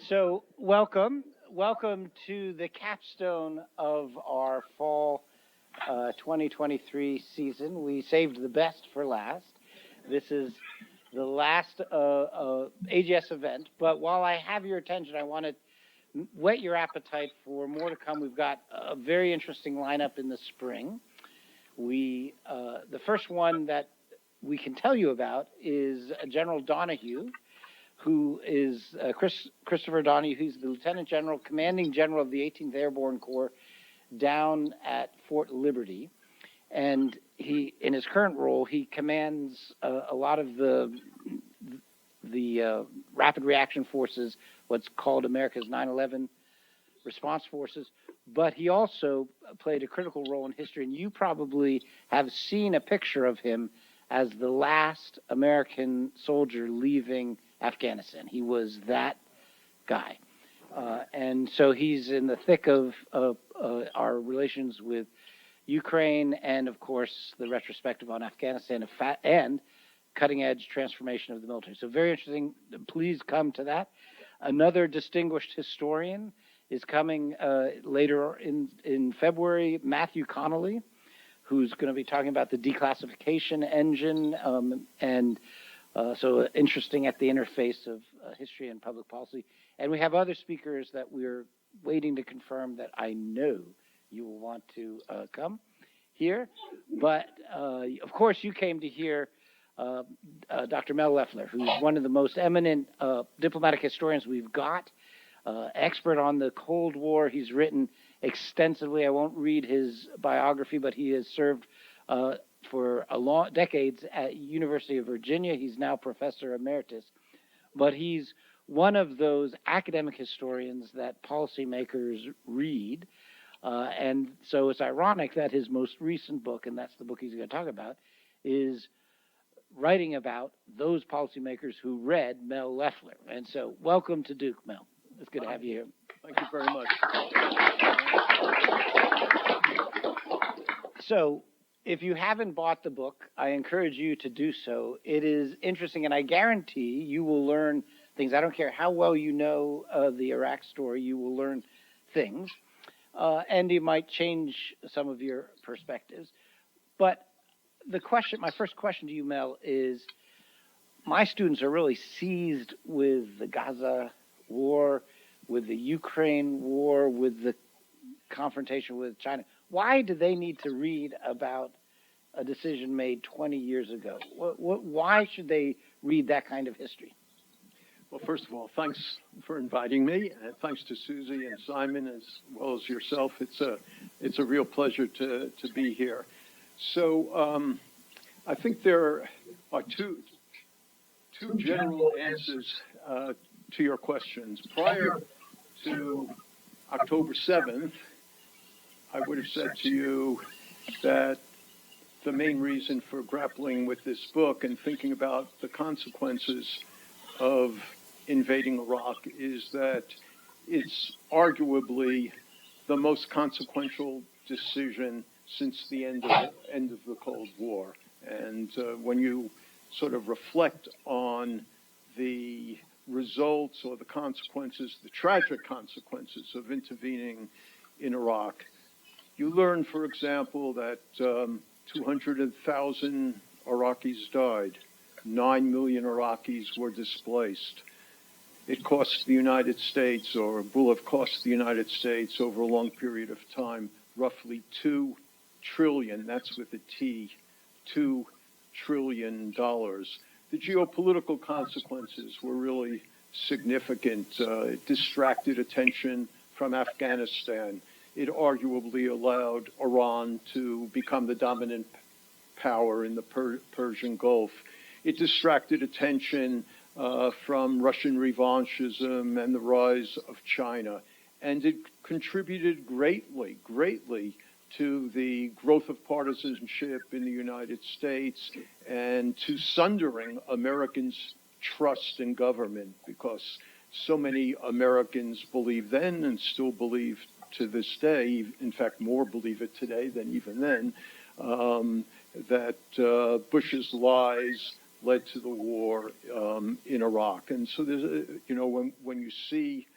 So, welcome to the capstone of our fall 2023 season. We saved the best for last. This is the last AGS event, but while I have your attention, I want to whet your appetite for more to come. We've got a very interesting lineup in the spring. The first one that we can tell you about is General Donahue, who is Christopher Donahue. He's the Lieutenant General, Commanding General of the 18th Airborne Corps down at Fort Liberty. And he, in his current role, he commands a lot of the rapid reaction forces, what's called America's 9/11 response forces. But he also played a critical role in history. And you probably have seen a picture of him as the last American soldier leaving Afghanistan. He was that guy. And so he's in the thick of our relations with Ukraine and, of course, the retrospective on Afghanistan and cutting-edge transformation of the military. So very interesting. Please come to that. Another distinguished historian is coming later in February, Matthew Connolly, who's going to be talking about the declassification engine so interesting at the interface of history and public policy. And we have other speakers that we're waiting to confirm that I know you will want to come here. But, of course, you came to hear Dr. Mel Leffler, who's one of the most eminent diplomatic historians we've got, expert on the Cold War. He's written extensively. I won't read his biography, but he has served for decades at University of Virginia. He's now professor emeritus, but he's one of those academic historians that policymakers read. And so it's ironic that his most recent book, and that's the book he's going to talk about, is writing about those policymakers who read Mel Leffler. And so welcome to Duke, Mel. It's good to have you here. Thank you very much. So, if you haven't bought the book, I encourage you to do so. It is interesting, and I guarantee you will learn things. I don't care how well you know the Iraq story, you will learn things. And you might change some of your perspectives. But my first question to you, Mel, is my students are really seized with the Gaza war, with the Ukraine war, with the confrontation with China. Why do they need to read about a decision made 20 years ago? Why should they read that kind of history? Well, first of all, thanks for inviting me, and thanks to Susie and Simon as well as yourself. It's a real pleasure to be here. So I think there are two general answers to your questions. Prior to October 7th, I would have said to you that the main reason for grappling with this book and thinking about the consequences of invading Iraq is that it's arguably the most consequential decision since the end of the Cold War. And when you sort of reflect on the results or the consequences, the tragic consequences of intervening in Iraq, you learn, for example, that 200,000 Iraqis died. 9 million Iraqis were displaced. It cost the United States, or will have cost the United States over a long period of time, roughly $2 trillion, that's with a T, $2 trillion. The geopolitical consequences were really significant. It distracted attention from Afghanistan. It arguably allowed Iran to become the dominant power in the Persian Gulf. It distracted attention from Russian revanchism and the rise of China. And it contributed greatly to the growth of partisanship in the United States and to sundering Americans' trust in government, because so many Americans believed then and still believe to this day, in fact, more believe it today than even then, that Bush's lies led to the war in Iraq. And so there's, when you see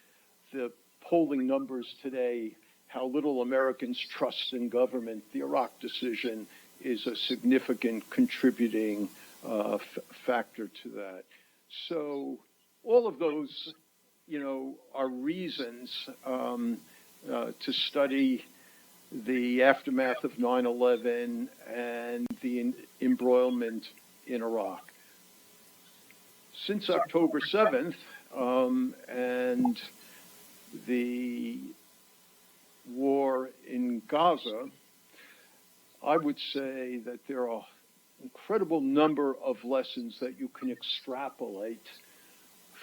the polling numbers today, how little Americans trust in government, the Iraq decision is a significant contributing factor to that. So all of those, are reasons to study the aftermath of 9/11 and the embroilment in Iraq. Since October 7th and the war in Gaza, I would say that there are an incredible number of lessons that you can extrapolate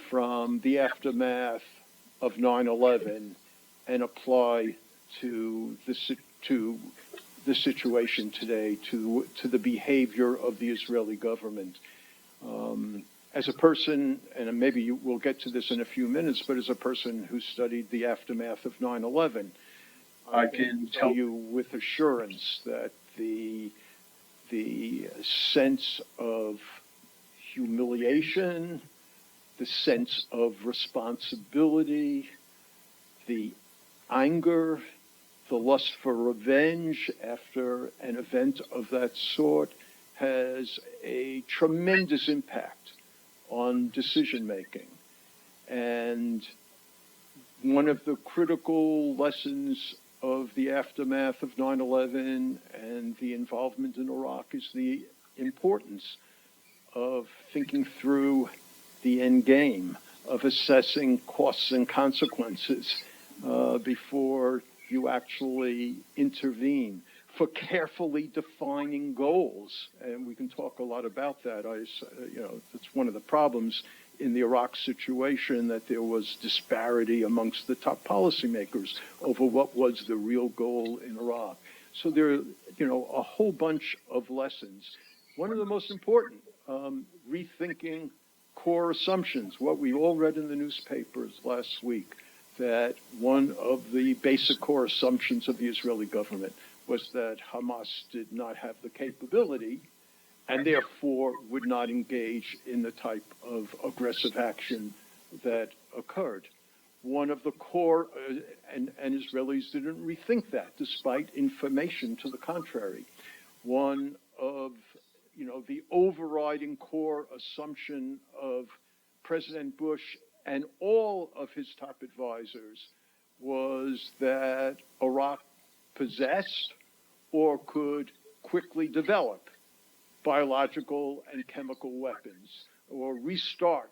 from the aftermath of 9/11 and apply to the situation today, to the behavior of the Israeli government. As a person, and maybe we'll get to this in a few minutes, but as a person who studied the aftermath of 9/11, I can tell you with assurance that the sense of humiliation, the sense of responsibility, the anger, the lust for revenge after an event of that sort has a tremendous impact on decision making. And one of the critical lessons of the aftermath of 9/11 and the involvement in Iraq is the importance of thinking through the end game, of assessing costs and consequences before you actually intervene, for carefully defining goals. And we can talk a lot about that. That's one of the problems in the Iraq situation, that there was disparity amongst the top policymakers over what was the real goal in Iraq. So there are, a whole bunch of lessons. One of the most important, rethinking core assumptions, what we all read in the newspapers last week, that one of the basic core assumptions of the Israeli government was that Hamas did not have the capability and therefore would not engage in the type of aggressive action that occurred. One of the core, and Israelis didn't rethink that despite information to the contrary. One of, the overriding core assumption of President Bush and all of his top advisors was that Iraq possessed or could quickly develop biological and chemical weapons, or restart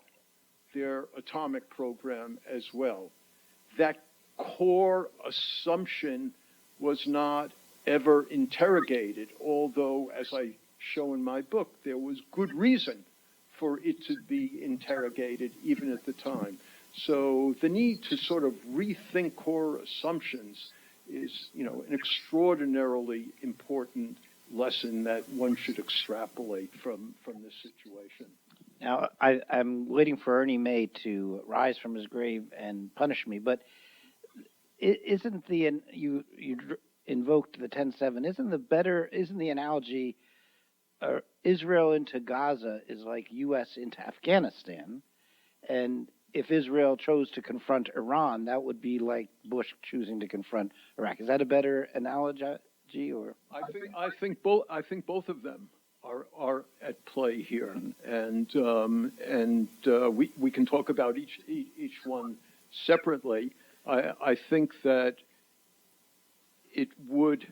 their atomic program as well. That core assumption was not ever interrogated, although, as I show in my book, there was good reason for it to be interrogated even at the time. So the need to sort of rethink core assumptions is, an extraordinarily important lesson that one should extrapolate from this situation. Now, I'm waiting for Ernie May to rise from his grave and punish me, but isn't you invoked the 10-7? Isn't the analogy Israel into Gaza is like U.S. into Afghanistan, and if Israel chose to confront Iran, that would be like Bush choosing to confront Iraq. Is that a better analogy? Or I think both of them are at play here, and we can talk about each one separately. I think that it would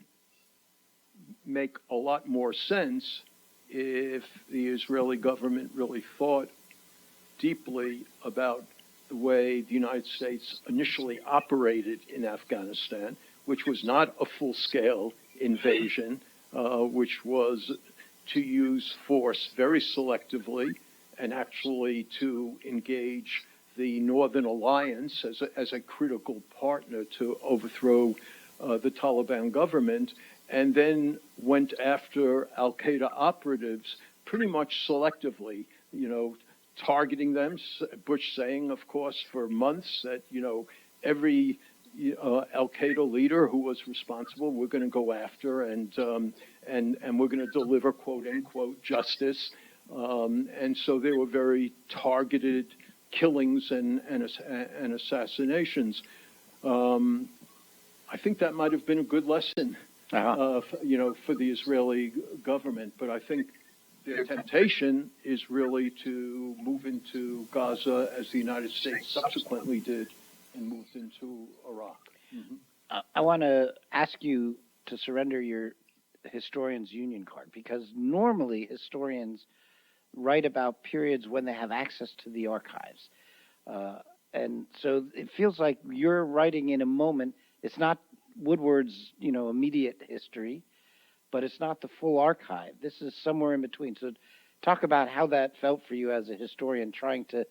make a lot more sense if the Israeli government really thought deeply about the way the United States initially operated in Afghanistan, which was not a full-scale invasion, which was to use force very selectively and actually to engage the Northern Alliance as a critical partner to overthrow the Taliban government, and then went after al-Qaeda operatives pretty much selectively, targeting them. Bush saying, of course, for months that, every al-Qaeda leader who was responsible, we're going to go after, and we're going to deliver, quote unquote, justice. And so they were very targeted killings and assassinations. I think that might have been a good lesson, for the Israeli government. But I think their temptation is really to move into Gaza as the United States subsequently did and moved into Iraq. Mm-hmm. I want to ask you to surrender your historian's union card, because normally historians write about periods when they have access to the archives. And so it feels like you're writing in a moment. It's not Woodward's, immediate history, but it's not the full archive. This is somewhere in between. So talk about how that felt for you as a historian trying to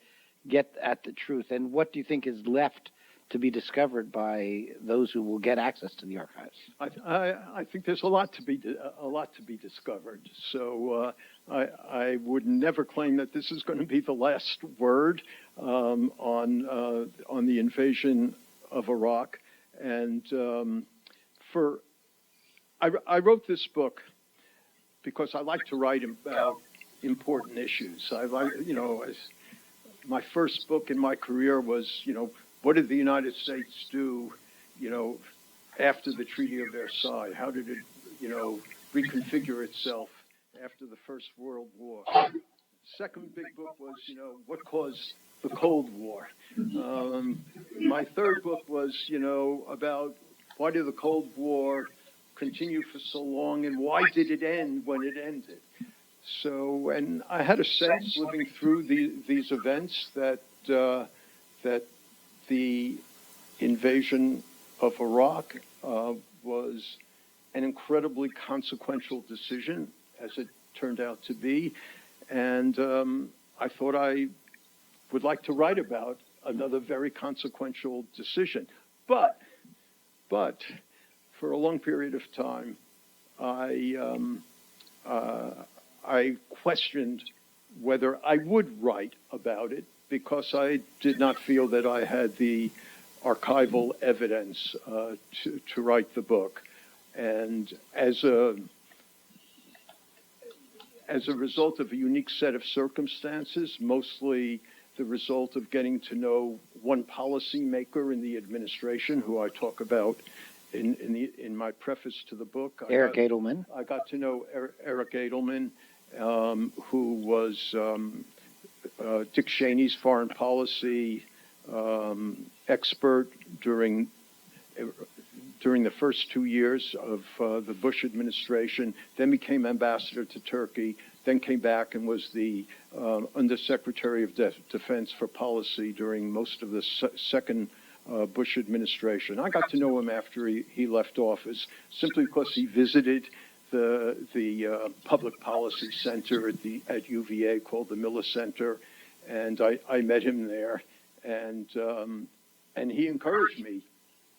get at the truth, and what do you think is left to be discovered by those who will get access to the archives? I think there's a lot to be discovered. So I would never claim that this is going to be the last word on the invasion of Iraq. And I wrote this book because I like to write about important issues. My first book in my career was, what did the United States do, after the Treaty of Versailles? How did it, reconfigure itself after the First World War? Second big book was, what caused the Cold War? My third book was, about why did the Cold War continue for so long, and why did it end when it ended? So, and I had a sense living through these events that the invasion of Iraq was an incredibly consequential decision, as it turned out to be. And I thought I would like to write about another very consequential decision. But for a long period of time, I questioned whether I would write about it, because I did not feel that I had the archival evidence to write the book. And as a result of a unique set of circumstances, mostly the result of getting to know one policymaker in the administration, who I talk about in my preface to the book. Eric Edelman. I got to know Eric Edelman, who was Dick Cheney's foreign policy expert during the first 2 years of the Bush administration, then became ambassador to Turkey, then came back and was the Undersecretary of Defense for Policy during most of the second Bush administration. I got to know him after he left office, simply because he visited the public policy center at UVA called the Miller Center, and I met him there, and he encouraged me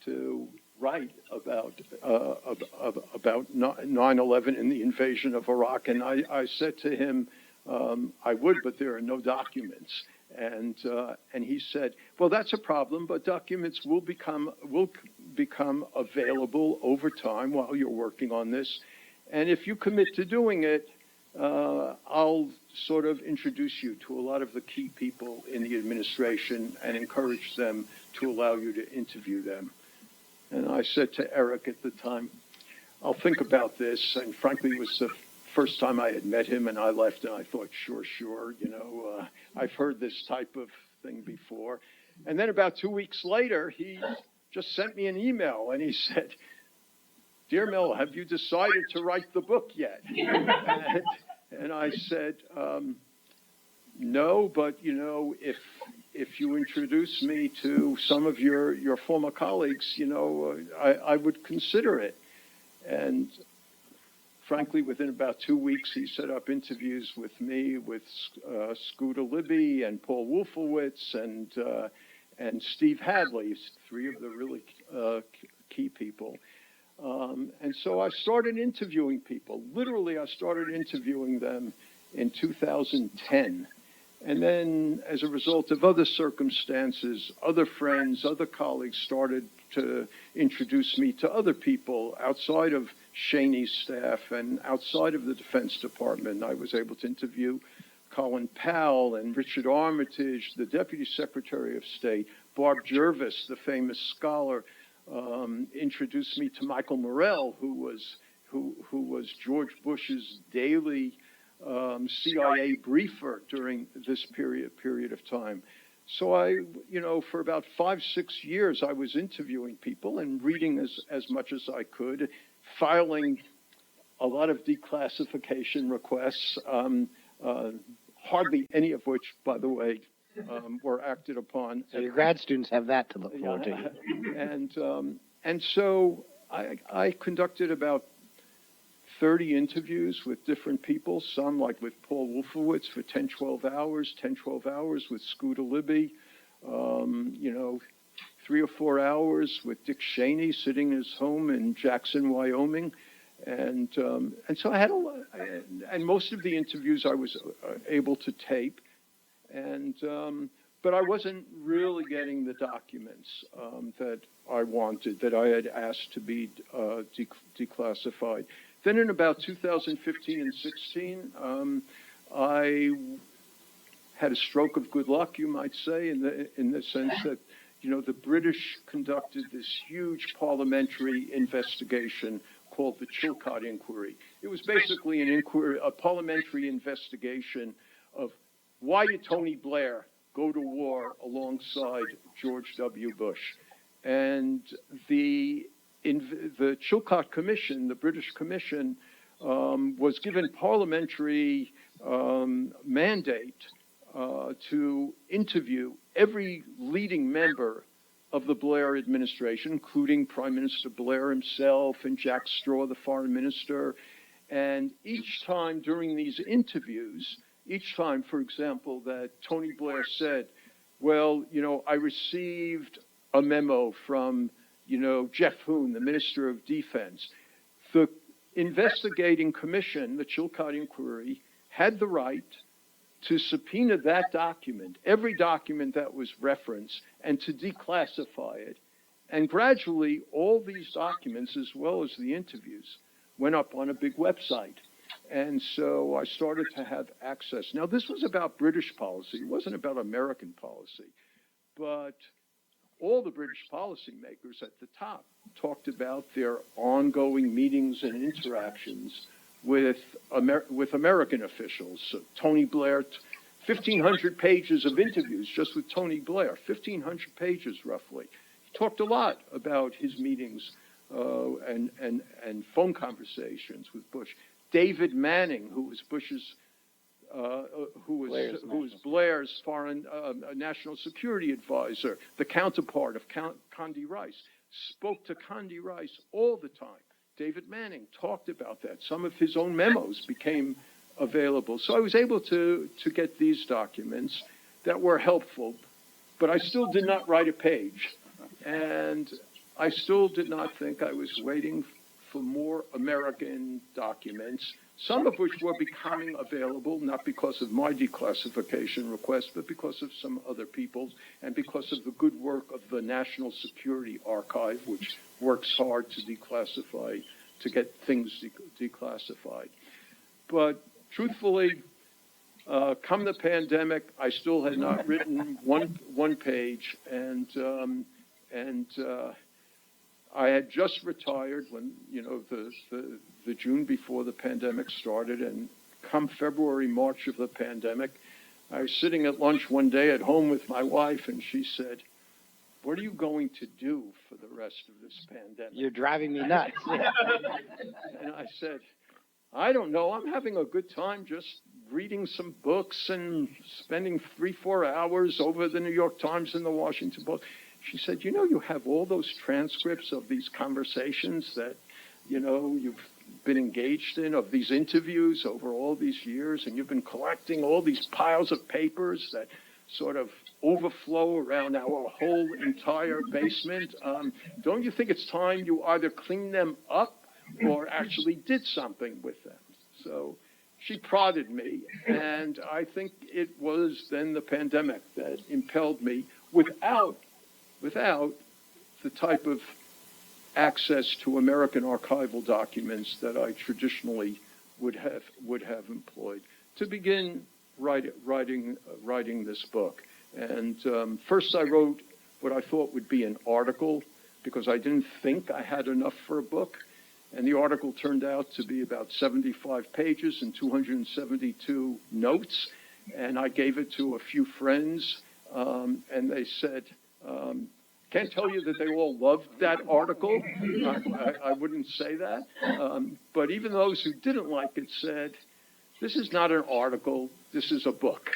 to write about 9/11 and the invasion of Iraq. And I said to him, I would, but there are no documents. And he said, well, that's a problem, but documents will become available over time while you're working on this. And if you commit to doing it, I'll sort of introduce you to a lot of the key people in the administration and encourage them to allow you to interview them. And I said to Eric at the time, I'll think about this. And frankly, it was the first time I had met him, and I left and I thought, sure, I've heard this type of thing before. And then about 2 weeks later, he just sent me an email and he said, Dear Mel, have you decided to write the book yet? And I said, no, but if you introduce me to some of your former colleagues, I would consider it. And frankly, within about 2 weeks, he set up interviews with me, with Scooter Libby and Paul Wolfowitz and Steve Hadley, three of the really key people. And so I started interviewing people. Literally, I started interviewing them in 2010. And then, as a result of other circumstances, other friends, other colleagues started to introduce me to other people outside of Cheney's staff and outside of the Defense Department. I was able to interview Colin Powell and Richard Armitage, the Deputy Secretary of State, Barb Jervis, the famous scholar, introduced me to Michael Morrell, who was George Bush's daily CIA briefer during this period of time. So I, for about 5-6 years, I was interviewing people and reading as much as I could, filing a lot of declassification requests, hardly any of which, by the way, were acted upon. So your grad students have that to look forward to. And so I conducted about 30 interviews with different people, some like with Paul Wolfowitz for 10, 12 hours with Scooter Libby, 3 or 4 hours with Dick Cheney sitting in his home in Jackson, Wyoming. And so I had and most of the interviews I was able to tape, but I wasn't really getting the documents that I wanted, that I had asked to be declassified. Then in about 2015 and 16, I had a stroke of good luck, you might say, in the sense that, the British conducted this huge parliamentary investigation called the Chilcot Inquiry. It was basically a parliamentary investigation of why did Tony Blair go to war alongside George W. Bush. And the Chilcot Commission, the British Commission, was given parliamentary mandate to interview every leading member of the Blair administration, including Prime Minister Blair himself and Jack Straw, the foreign minister. And each time during these interviews, for example, that Tony Blair said, well, I received a memo from, Jeff Hoon, the Minister of Defense. The investigating commission, the Chilcot Inquiry, had the right to subpoena that document, every document that was referenced, and to declassify it. And gradually, all these documents, as well as the interviews, went up on a big website. And so I started to have access. Now, this was about British policy. It wasn't about American policy. But all the British policymakers at the top talked about their ongoing meetings and interactions with American officials. So Tony Blair, 1,500 pages of interviews just with Tony Blair, 1,500 pages roughly. He talked a lot about his meetings and phone conversations with Bush. David Manning, who was Blair's foreign national security advisor, the counterpart of Condi Rice, spoke to Condi Rice all the time. David Manning talked about that. Some of his own memos became available. So I was able to get these documents that were helpful, but I still did not write a page. And I still did not think I was waiting for more American documents, some of which were becoming available, not because of my declassification request, but because of some other people's, and because of the good work of the National Security Archive, which works hard to declassify, to get things declassified. But truthfully, come the pandemic, I still had not written one page, and I had just retired when, the June before the pandemic started, and come February, March of the pandemic, I was sitting at lunch one day at home with my wife, and she said, "What are you going to do for the rest of this pandemic?" You're driving me nuts. And I said, "I don't know. I'm having a good time just reading some books and spending 3-4 hours over the New York Times and the Washington Post." She said, "You have all those transcripts of these conversations that, you've been engaged in, of these interviews over all these years, and you've been collecting all these piles of papers that sort of overflow around our whole entire basement. Don't you think it's time you either clean them up or actually did something with them?" So she prodded me, and I think it was then the pandemic that impelled me, without the type of access to American archival documents that I traditionally would have employed, to begin writing this book. And first I wrote what I thought would be an article because I didn't think I had enough for a book. And the article turned out to be about 75 pages and 272 notes. And I gave it to a few friends, and they said, can't tell you that they all loved that article. I wouldn't say that. But even those who didn't like it said, this is not an article, this is a book,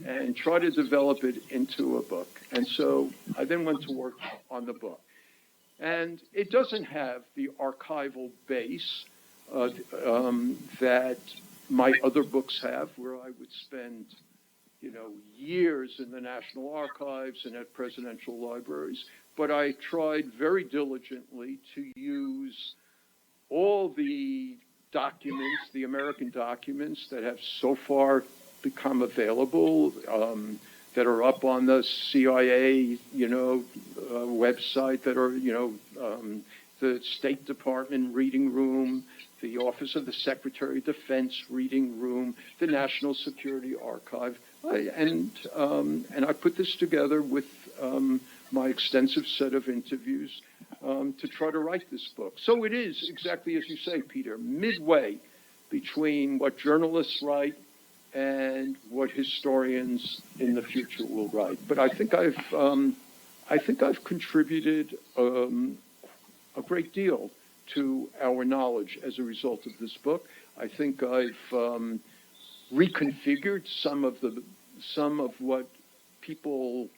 and try to develop it into a book. And so I then went to work on the book. And it doesn't have the archival base that my other books have, where I would spend, years in the National Archives and at presidential libraries. But I tried very diligently to use all the documents, the American documents that have so far become available, that are up on the CIA, website, that are, the State Department reading room, the Office of the Secretary of Defense reading room, the National Security Archive, and I put this together with my extensive set of interviews to try to write this book. So it is, exactly as you say, Peter, midway between what journalists write and what historians in the future will write. But I think I've contributed a great deal to our knowledge as a result of this book. I think I've reconfigured some of what people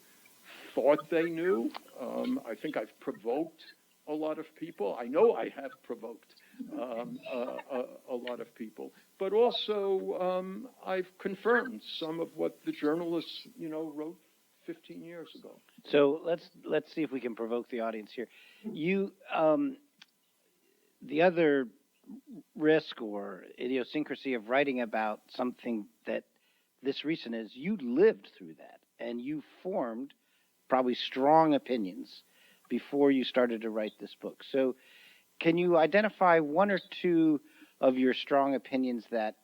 thought they knew. I think I've provoked a lot of people. I know I have provoked a lot of people. But also, I've confirmed some of what the journalists, wrote 15 years ago. So let's see if we can provoke the audience here. You, the other risk or idiosyncrasy of writing about something that this recent is, you lived through that and you formed probably strong opinions before you started to write this book. So can you identify one or two of your strong opinions that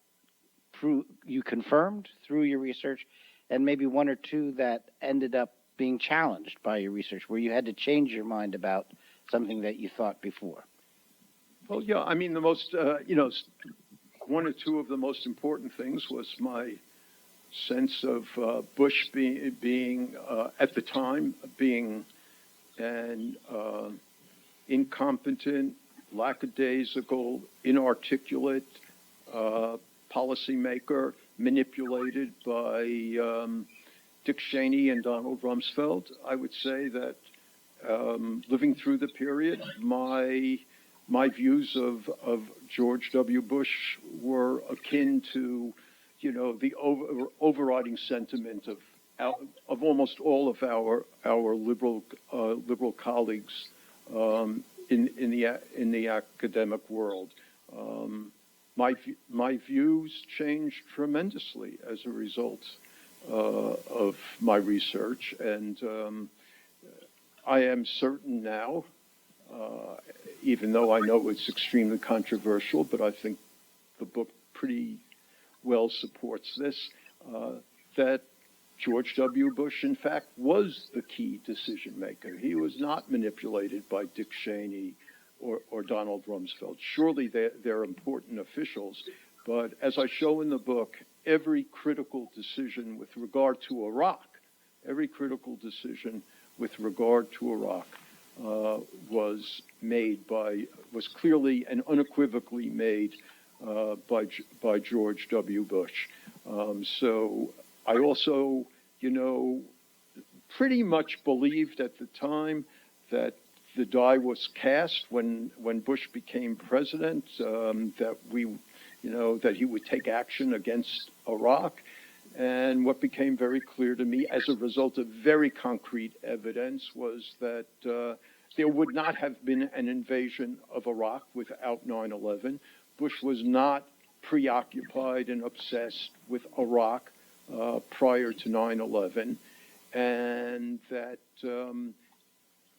you confirmed through your research, and maybe one or two that ended up being challenged by your research, where you had to change your mind about something that you thought before? Well, yeah, I mean, the most, one or two of the most important things was my sense of Bush being at the time, being an incompetent, lackadaisical, inarticulate policymaker manipulated by Dick Cheney and Donald Rumsfeld. I would say that living through the period, my views of George W. Bush were akin to, the overriding sentiment of almost all of our liberal colleagues in the academic world. My views changed tremendously as a result of my research, and I am certain now, even though I know it's extremely controversial, but I think the book pretty well supports this, that George W. Bush, in fact, was the key decision maker. He was not manipulated by Dick Cheney or Donald Rumsfeld. Surely they're important officials, but as I show in the book, every critical decision with regard to Iraq, was clearly and unequivocally made by George W. Bush. So I also, pretty much believed at the time that the die was cast when Bush became president, that he would take action against Iraq. And what became very clear to me as a result of very concrete evidence was that there would not have been an invasion of Iraq without 9/11. Bush was not preoccupied and obsessed with Iraq prior to 9/11, and that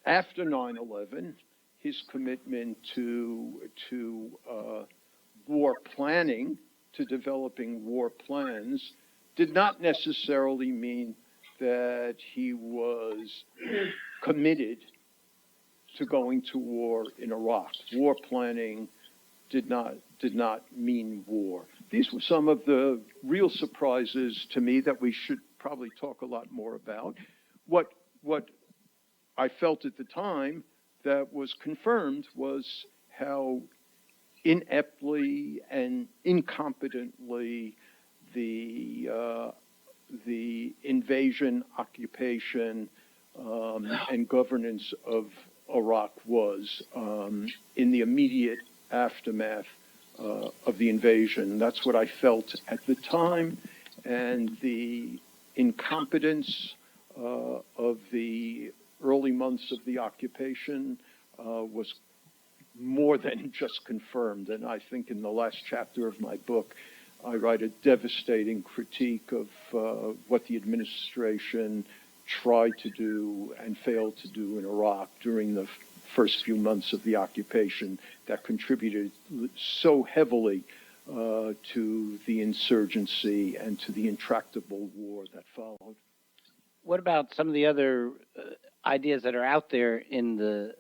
after 9/11, his commitment to war planning, to developing war plans, did not necessarily mean that he was committed to going to war in Iraq. War planning did not mean war. These were some of the real surprises to me that we should probably talk a lot more about. What I felt at the time that was confirmed was how ineptly and incompetently the invasion, occupation, and governance of Iraq was in the immediate aftermath of the invasion. That's what I felt at the time, and the incompetence of the early months of the occupation was more than just confirmed. And I think in the last chapter of my book, I write a devastating critique of what the administration tried to do and failed to do in Iraq during the first few months of the occupation that contributed so heavily to the insurgency and to the intractable war that followed. What about some of the other ideas that are out there in the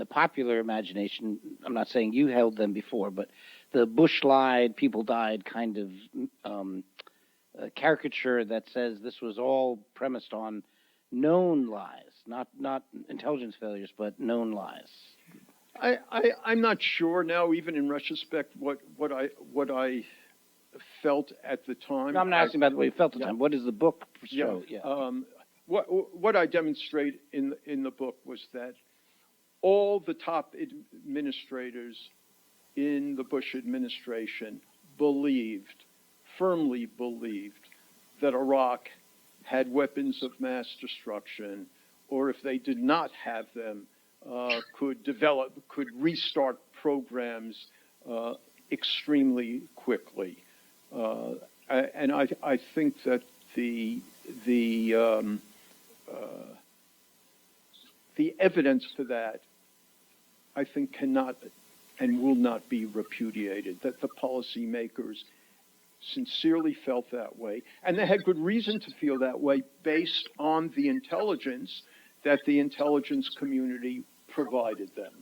popular imagination? I'm not saying you held them before, but the Bush lied, people died kind of caricature that says this was all premised on known lies, not intelligence failures, but known lies. I'm not sure now, even in retrospect, what I felt at the time. No, I'm not asking about the way you felt at the time. What does the book show? Yeah. What I demonstrate in the book was that all the top administrators in the Bush administration firmly believed that Iraq had weapons of mass destruction, or if they did not have them, could restart programs extremely quickly. And I think that the evidence for that, I think, cannot and will not be repudiated, that the policymakers sincerely felt that way, and they had good reason to feel that way based on the intelligence that the intelligence community provided them.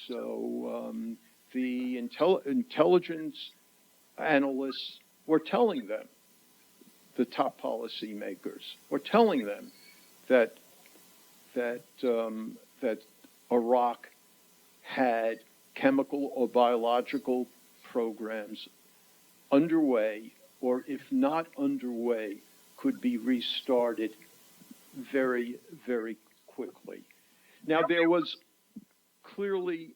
So the intelligence analysts were telling them, the top policymakers were telling them that Iraq had chemical or biological programs underway, or if not underway, could be restarted very, very quickly. Now, there was clearly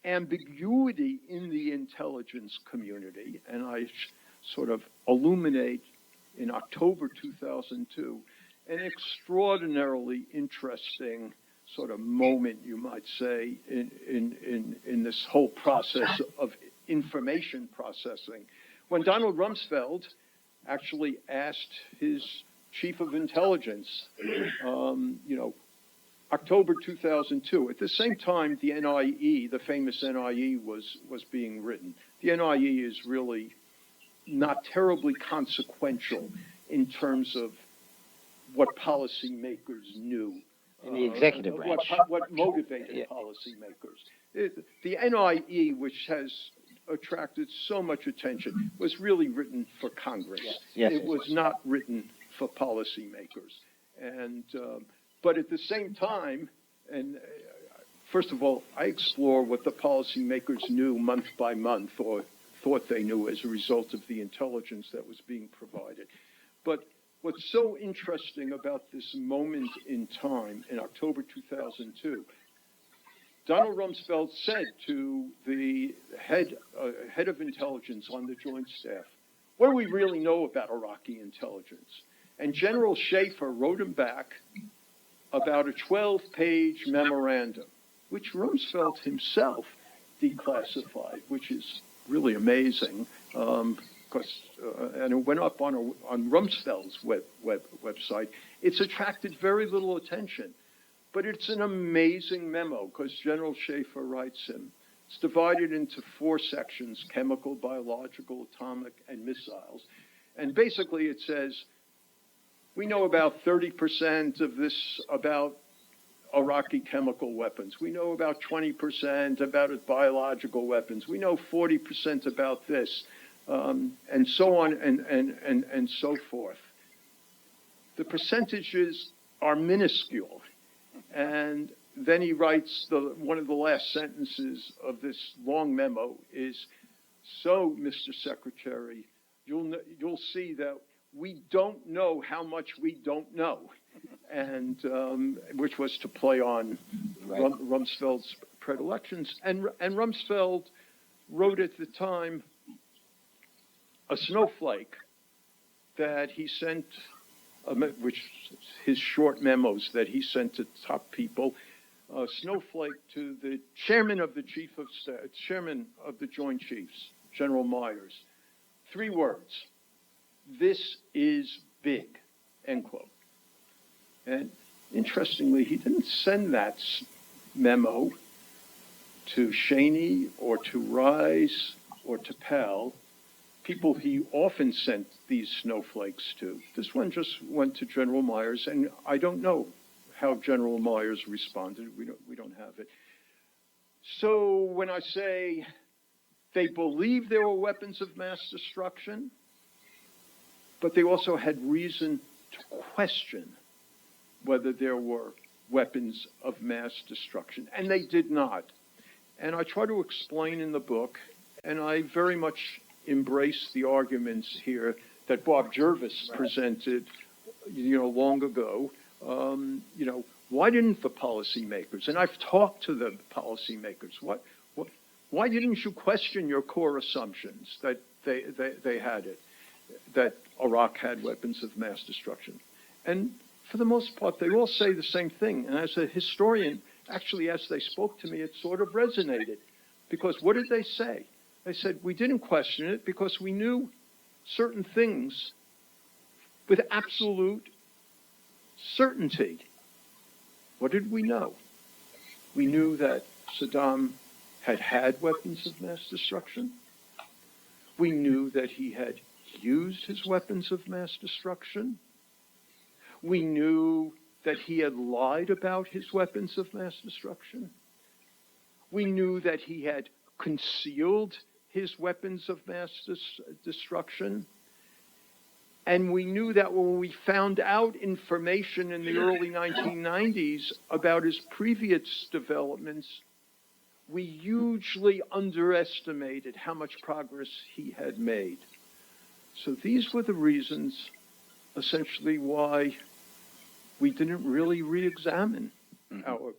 ambiguity in the intelligence community, and I sort of illuminate in October 2002 an extraordinarily interesting sort of moment, you might say, in this whole process of information processing, when Donald Rumsfeld actually asked his chief of intelligence, October 2002. At the same time, the NIE, the famous NIE, was being written. The NIE is really not terribly consequential in terms of what policymakers knew. In the executive branch. What motivated policymakers. The NIE, which has attracted so much attention, was really written for Congress. Yes. It was not written for policymakers. And but at the same time, and first of all, I explore what the policymakers knew month by month, or thought they knew as a result of the intelligence that was being provided. But what's so interesting about this moment in time in October 2002, Donald Rumsfeld said to the head of intelligence on the Joint Staff, what do we really know about Iraqi intelligence? And General Schaefer wrote him back about a 12-page memorandum, which Rumsfeld himself declassified, which is really amazing, because and it went up on Rumsfeld's website. It's attracted very little attention, but it's an amazing memo, because General Schaefer writes him. It's divided into 4 sections: chemical, biological, atomic, and missiles. And basically it says, we know about 30% of this about Iraqi chemical weapons. We know about 20% about its biological weapons. We know 40% about this, and so on and so forth. The percentages are minuscule. And then he writes, one of the last sentences of this long memo is, so, Mr. Secretary, you'll see that we don't know how much we don't know, and which was to play on Rumsfeld's predilections. And Rumsfeld wrote at the time a snowflake that he sent, which his short memos that he sent to top people, a snowflake to the chairman of the chairman of the Joint Chiefs, General Myers. 3 words: "This is big," end quote. And interestingly, he didn't send that memo to Cheney or to Rice or to Pell, people he often sent these snowflakes to. This one just went to General Myers, and I don't know how General Myers responded. We don't have it. So when I say they believed there were weapons of mass destruction, but they also had reason to question whether there were weapons of mass destruction, and they did not. And I try to explain in the book, and I very much embrace the arguments here that Bob Jervis presented, long ago. Why didn't the policymakers, and I've talked to the policymakers, why didn't you question your core assumptions that they had it, that Iraq had weapons of mass destruction? And for the most part, they all say the same thing. And as a historian, actually, as they spoke to me, it sort of resonated. Because what did they say? They said, we didn't question it because we knew certain things with absolute certainty. What did we know? We knew that Saddam had weapons of mass destruction. We knew that he had used his weapons of mass destruction. We knew that he had lied about his weapons of mass destruction. We knew that he had concealed his weapons of mass destruction. And we knew that when we found out information in the early 1990s about his previous developments, we hugely underestimated how much progress he had made. So these were the reasons, essentially, why we didn't really re-examine our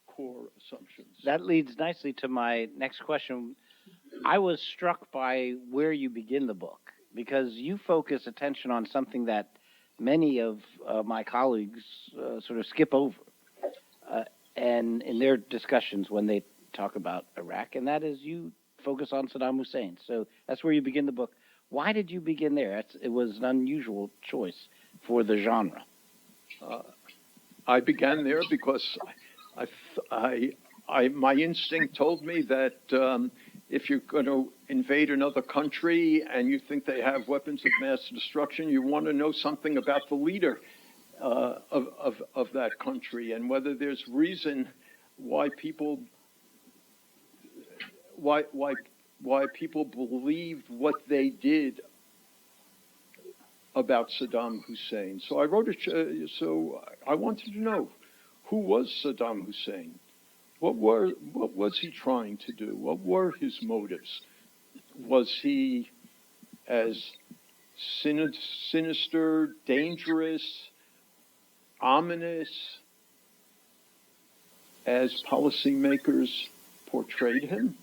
core assumptions. That leads nicely to my next question. I was struck by where you begin the book, because you focus attention on something that many of my colleagues sort of skip over, and in their discussions when they talk about Iraq, and that is you focus on Saddam Hussein. So that's where you begin the book. Why did you begin there? It was an unusual choice for the genre. I began there because my instinct told me that if you're going to invade another country and you think they have weapons of mass destruction, you want to know something about the leader of that country, and whether there's reason why people believed what they did about Saddam Hussein. So I wrote so I wanted to know, who was Saddam Hussein? What was he trying to do? What were his motives? Was he as sinister, dangerous, ominous as policymakers portrayed him?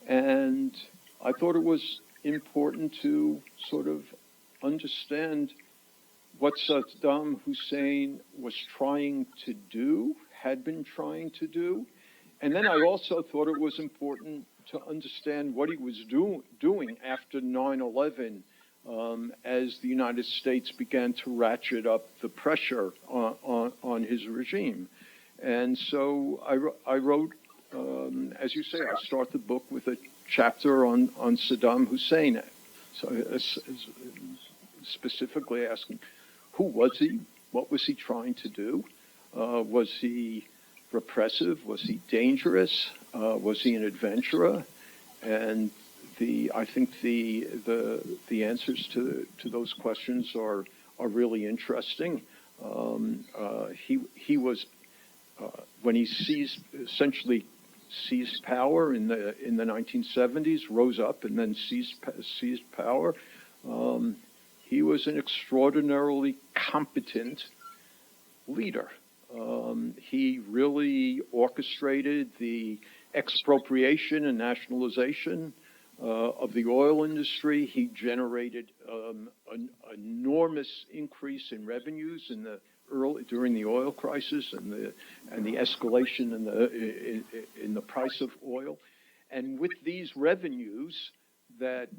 And I thought it was important to sort of understand what Saddam Hussein was trying to do, had been trying to do. And then I also thought it was important to understand what he was doing after 9/11, as the United States began to ratchet up the pressure on his regime. And so I wrote, as you say, I start the book with a chapter on Saddam Hussein. So specifically asking, who was he? What was he trying to do? Was he repressive? Was he dangerous? Was he an adventurer? And I think the answers to those questions are really interesting. He was when he essentially seized power in the 1970s, rose up and then seized power. He was an extraordinarily competent leader. He really orchestrated the expropriation and nationalization of the oil industry. He generated an enormous increase in revenues during the oil crisis and the escalation in the price of oil. And with these revenues that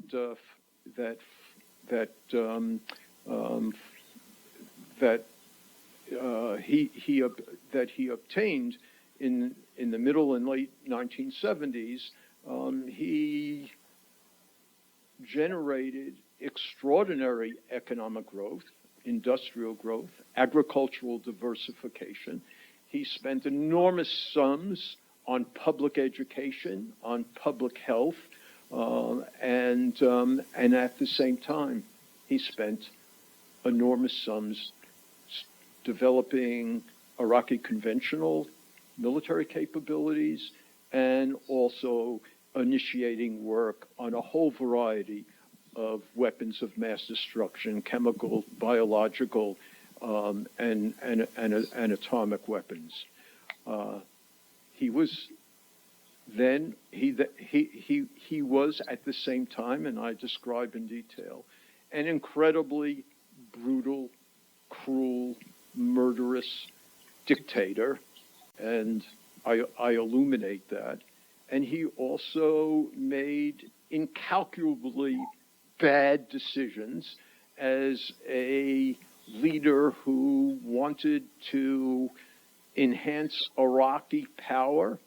he obtained in the middle and late 1970s, he generated extraordinary economic growth, industrial growth, agricultural diversification. He spent enormous sums on public education, on public health, and at the same time, he spent enormous sums developing Iraqi conventional military capabilities and also initiating work on a whole variety of weapons of mass destruction, chemical, biological, and atomic weapons. He was at the same time, and I describe in detail, an incredibly brutal, cruel, murderous dictator, and I illuminate that. And he also made incalculably bad decisions as a leader who wanted to enhance Iraqi power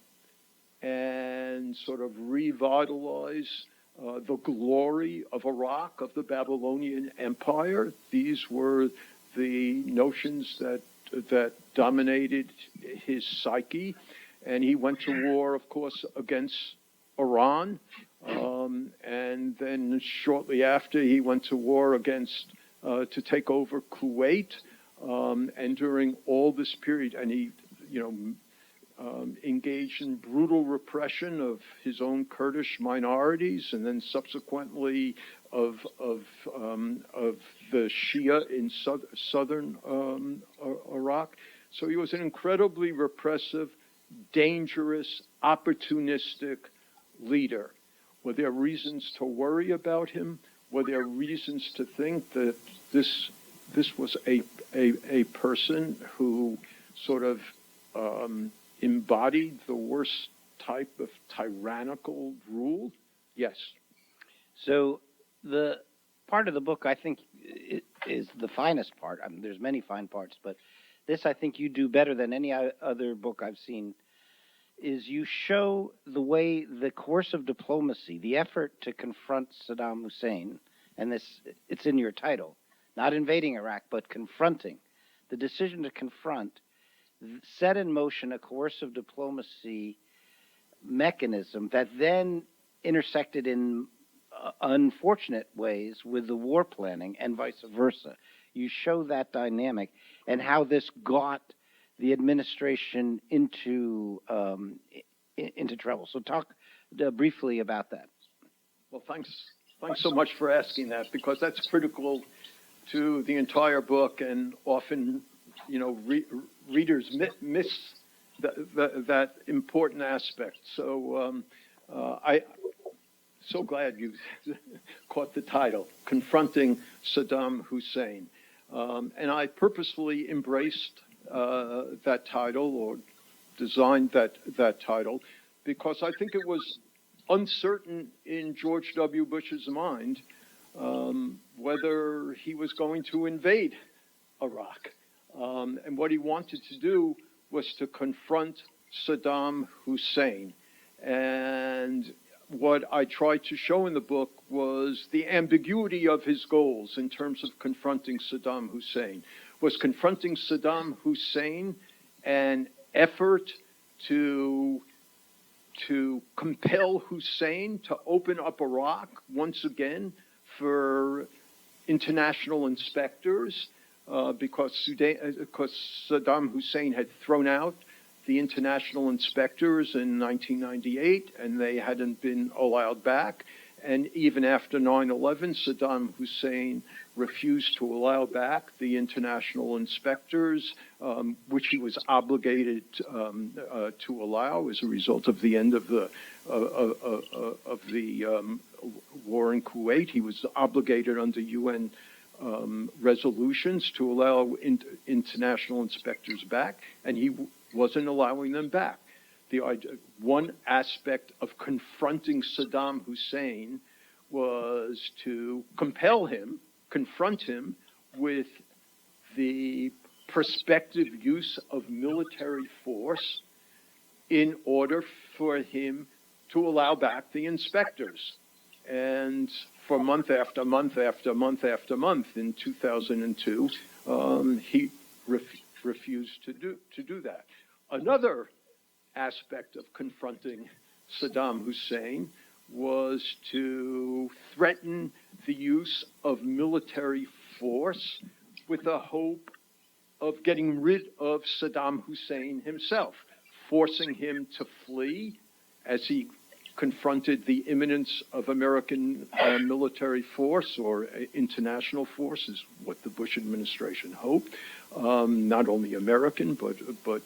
and sort of revitalize the glory of Iraq, of the Babylonian Empire. These were the notions that dominated his psyche. And he went to war, of course, against Iran. And then shortly after, he went to war to take over Kuwait. And during all this period, and he, engaged in brutal repression of his own Kurdish minorities, and then subsequently of the Shia in southern Iraq. So he was an incredibly repressive, dangerous, opportunistic leader. Were there reasons to worry about him? Were there reasons to think that this was a person who sort of embodied the worst type of tyrannical rule? Yes. So the part of the book I think is the finest part. I mean, there's many fine parts, but this I think you do better than any other book I've seen, is you show the way the course of diplomacy, the effort to confront Saddam Hussein, and it's in your title, not invading Iraq, but confronting. The decision to confront set in motion a coercive diplomacy mechanism that then intersected in unfortunate ways with the war planning and vice versa. You show that dynamic and how this got the administration into trouble. So talk briefly about that. Well, thanks so much for asking that, because that's critical to the entire book, and often, readers miss that important aspect. So I'm so glad you caught the title, Confronting Saddam Hussein. And I purposefully embraced that title, or designed that title, because I think it was uncertain in George W. Bush's mind whether he was going to invade Iraq. And what he wanted to do was to confront Saddam Hussein. And what I tried to show in the book was the ambiguity of his goals in terms of confronting Saddam Hussein. Was confronting Saddam Hussein an effort to compel Hussein to open up Iraq once again for international inspectors because Saddam Hussein had thrown out the international inspectors in 1998 and they hadn't been allowed back. And even after 9/11, Saddam Hussein refused to allow back the international inspectors, which he was obligated to allow as a result of the end of the war in Kuwait. He was obligated under UN resolutions to allow international inspectors back, and he wasn't allowing them back. One aspect of confronting Saddam Hussein was to confront him with the prospective use of military force in order for him to allow back the inspectors. And for month after month after month after month in 2002, he refused to do that. Another aspect of confronting Saddam Hussein was to threaten the use of military force with the hope of getting rid of Saddam Hussein himself, forcing him to flee as he confronted the imminence of American military force or international force, is what the Bush administration hoped. Not only American, but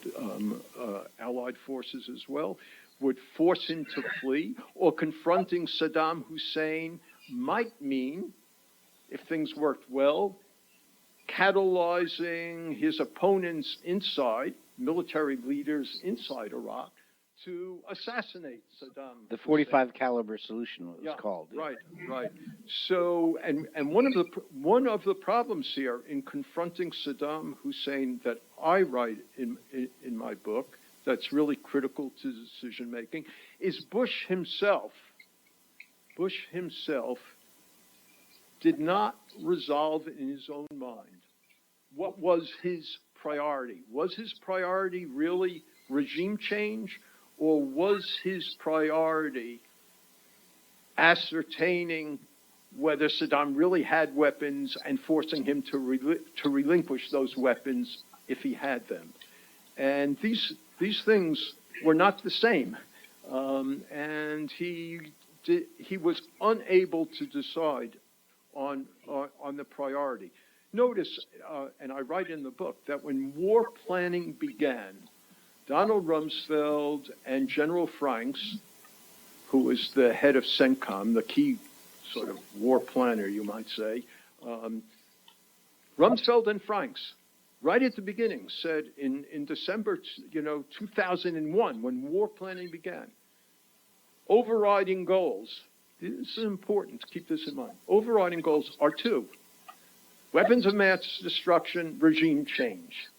allied forces as well, would force him to flee, or confronting Saddam Hussein might mean, if things worked well, catalyzing his opponents inside, military leaders inside Iraq, to assassinate Saddam Hussein. The 45 caliber solution was called. Right. So, and one of the problems here in confronting Saddam Hussein that I write in my book, that's really critical to decision making, is Bush himself. Bush himself did not resolve in his own mind what was his priority. Was his priority really regime change? Or was his priority ascertaining whether Saddam really had weapons and forcing him to relinquish those weapons if he had them? And these things were not the same. And he was unable to decide on the priority. Notice, and I write in the book, that when war planning began, Donald Rumsfeld and General Franks, who was the head of CENTCOM, the key sort of war planner, you might say, Rumsfeld and Franks, right at the beginning, said in December 2001, when war planning began, overriding goals, this is important to keep this in mind, overriding goals are two: weapons of mass destruction, regime change.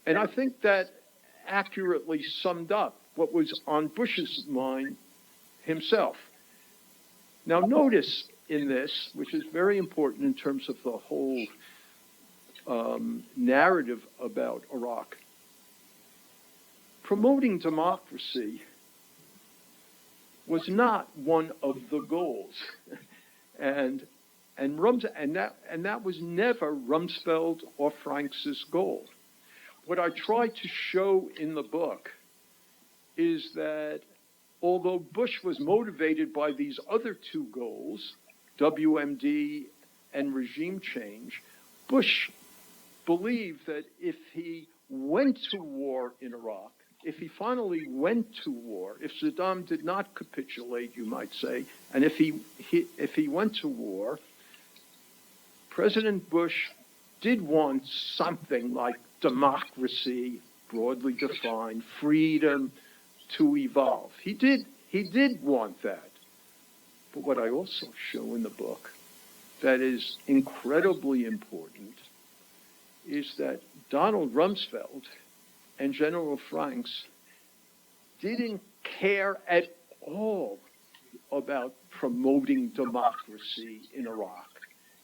And I think that accurately summed up what was on Bush's mind himself. Now notice in this, which is very important in terms of the whole narrative about Iraq, promoting democracy was not one of the goals. And that was never Rumsfeld or Franks' goal. What I try to show in the book is that although Bush was motivated by these other two goals, WMD and regime change, Bush believed that if he went to war in Iraq, if he finally went to war, if Saddam did not capitulate, you might say, and if he went to war, President Bush did want something like democracy, broadly defined, freedom to evolve. He did want that. But what I also show in the book that is incredibly important is that Donald Rumsfeld and General Franks didn't care at all about promoting democracy in Iraq.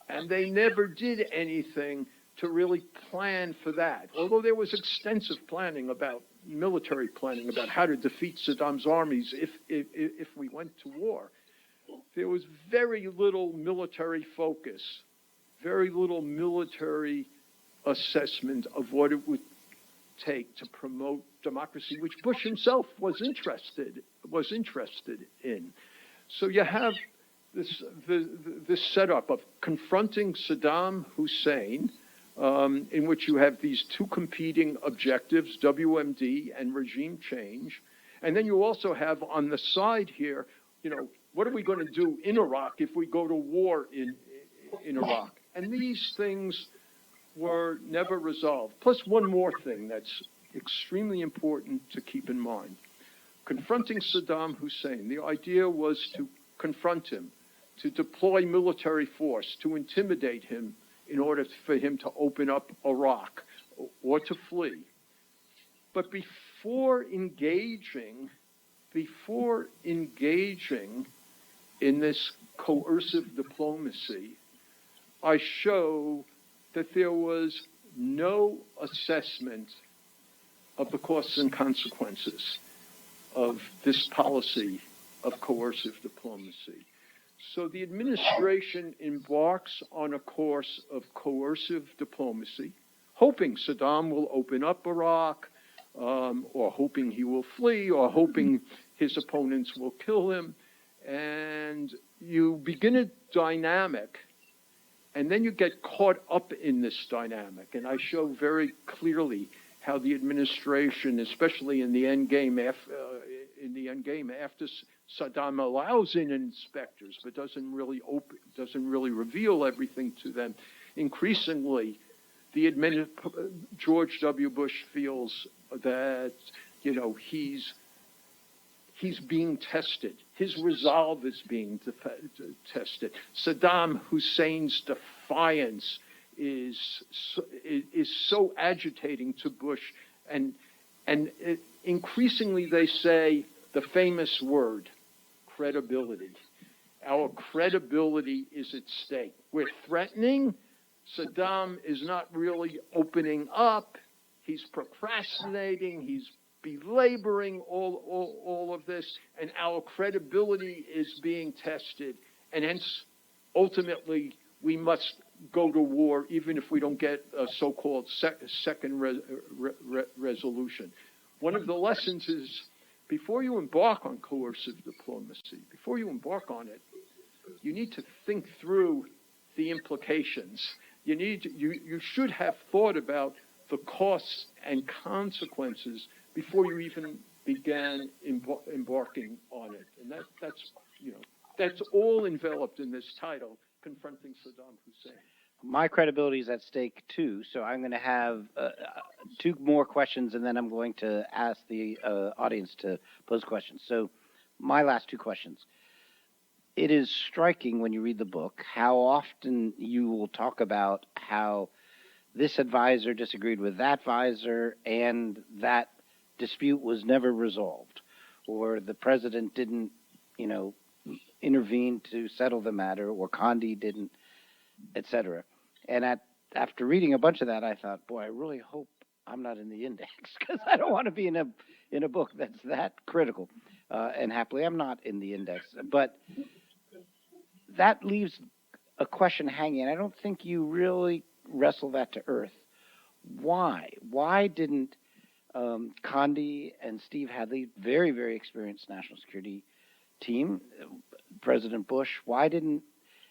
And they never did anything to really plan for that. Although there was extensive planning about military planning about how to defeat Saddam's armies if we went to war, there was very little military focus, very little military assessment of what it would take to promote democracy, which Bush himself was interested in. So you have this setup of confronting Saddam Hussein, in which you have these two competing objectives, WMD and regime change. And then you also have on the side here, what are we going to do in Iraq if we go to war in Iraq? And these things were never resolved. Plus one more thing that's extremely important to keep in mind. Confronting Saddam Hussein, the idea was to confront him, to deploy military force, to intimidate him in order for him to open up Iraq or to flee. But before engaging in this coercive diplomacy, I show that there was no assessment of the costs and consequences of this policy of coercive diplomacy. So the administration embarks on a course of coercive diplomacy, hoping Saddam will open up Iraq, or hoping he will flee, or hoping his opponents will kill him. And you begin a dynamic, and then you get caught up in this dynamic. And I show very clearly how the administration, especially in the end game, after Saddam allows in inspectors, but doesn't really reveal everything to them. Increasingly, George W. Bush feels that he's being tested. His resolve is being tested. Saddam Hussein's defiance is so agitating to Bush, and increasingly they say the famous word, credibility. Our credibility is at stake. We're threatening. Saddam is not really opening up. He's procrastinating. He's belaboring all of this, and our credibility is being tested. And hence, ultimately, we must go to war, even if we don't get a so-called second resolution. One of the lessons is, before you embark on coercive diplomacy, before you embark on it, you need to think through the implications. You should have thought about the costs and consequences before you even began embarking on it. And that's all enveloped in this title, Confronting Saddam Hussein. My credibility is at stake too, so I'm going to have two more questions, and then I'm going to ask the audience to pose questions. So my last two questions. It is striking when you read the book how often you will talk about how this advisor disagreed with that advisor and that dispute was never resolved, or the president didn't, intervene to settle the matter, or Condi didn't, etc. And after reading a bunch of that, I thought, boy, I really hope I'm not in the index, because I don't want to be in a book that's that critical. And happily, I'm not in the index. But that leaves a question hanging. I don't think you really wrestle that to earth. Why? Why didn't Condi and Steve Hadley, very, very experienced national security team, President Bush, why didn't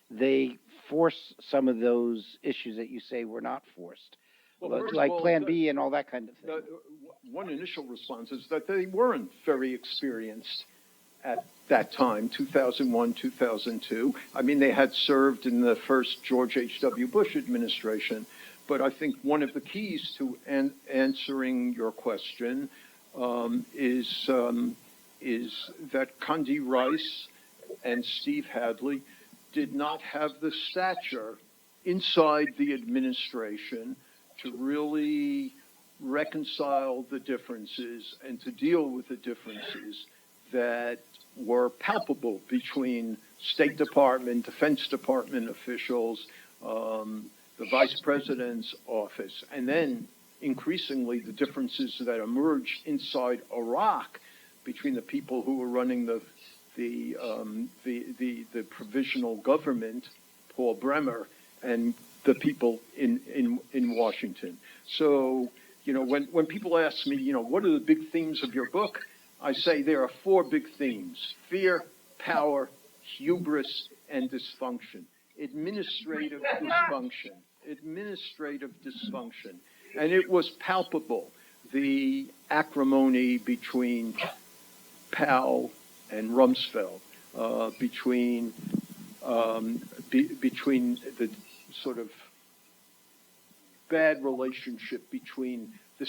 they force some of those issues that you say were not forced, like Plan B and all that kind of thing? One initial response is that they weren't very experienced at that time, 2001, 2002. I mean, they had served in the first George H.W. Bush administration, but I think one of the keys to answering your question is that Condi Rice and Steve Hadley did not have the stature inside the administration to really reconcile the differences and to deal with the differences that were palpable between State Department, Defense Department officials, the Vice President's office, and then increasingly the differences that emerged inside Iraq between the people who were running the provisional government, Paul Bremer, and the people in Washington. So, when people ask me, what are the big themes of your book? I say there are four big themes: fear, power, hubris, and dysfunction. Administrative dysfunction. And it was palpable, the acrimony between Powell and Rumsfeld, between the sort of bad relationship between the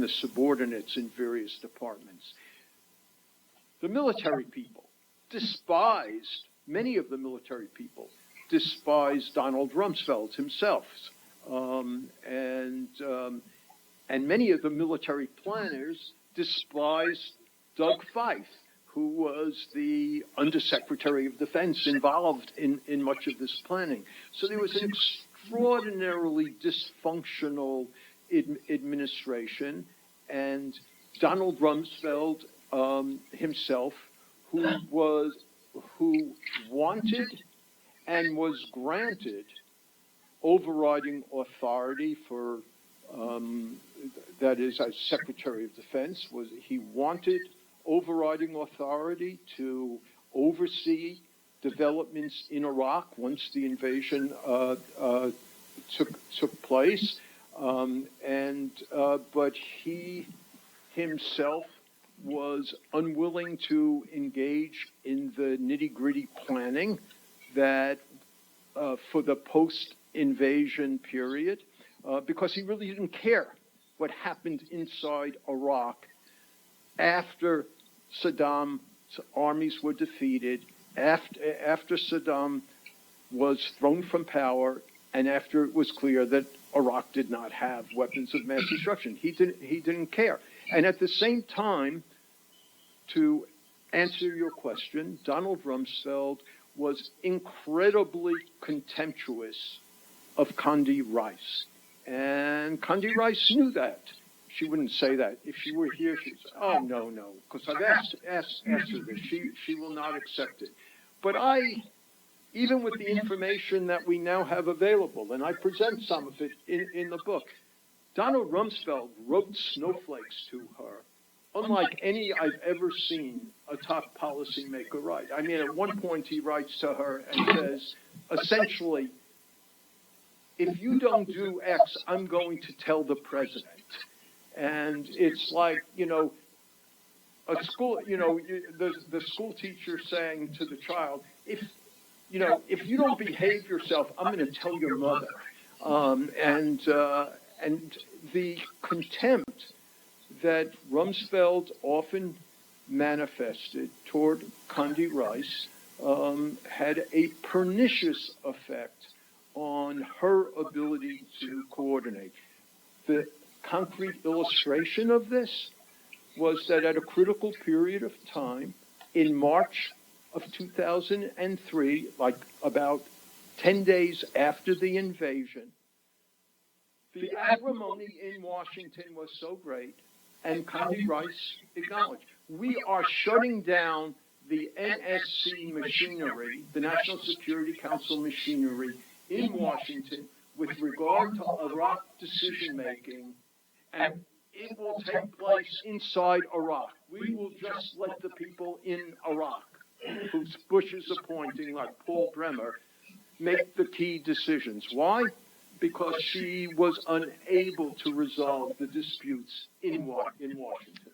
subordinates in various departments. The military people many of the military people despised Donald Rumsfeld himself, and many of the military planners despised Doug Feith, who was the Undersecretary of Defense involved in much of this planning. So there was an extraordinarily dysfunctional administration, and Donald Rumsfeld himself, who wanted and was granted overriding authority for, that is, as Secretary of Defense, he wanted overriding authority to oversee developments in Iraq once the invasion took place, but he himself was unwilling to engage in the nitty-gritty planning that for the post-invasion period, because he really didn't care what happened inside Iraq after Saddam's armies were defeated, after Saddam was thrown from power, and after it was clear that Iraq did not have weapons of mass destruction. He didn't care. And at the same time, to answer your question, Donald Rumsfeld was incredibly contemptuous of Condi Rice. And Condi Rice knew that. She wouldn't say that. If she were here, she'd say, oh, no, because I've asked her this. She will not accept it. But even with the information that we now have available, and I present some of it in the book, Donald Rumsfeld wrote snowflakes to her, unlike any I've ever seen a top policymaker write. I mean, at one point he writes to her and says, essentially, if you don't do X, I'm going to tell the president. And it's like, a school, the school teacher saying to the child, if you don't behave yourself, I'm going to tell your mother. And the contempt that Rumsfeld often manifested toward Condi Rice had a pernicious effect on her ability to coordinate. The concrete illustration of this was that at a critical period of time, in March of 2003, like about 10 days after the invasion, the acrimony in Washington was so great, and Condi Rice acknowledged, we are shutting down the NSC machinery, the National Security Council machinery in Washington with regard to Iraq decision-making, and it will take place inside Iraq. We will just let the people in Iraq, who Bush is appointing, like Paul Bremer, make the key decisions. Why? Because she was unable to resolve the disputes in Washington.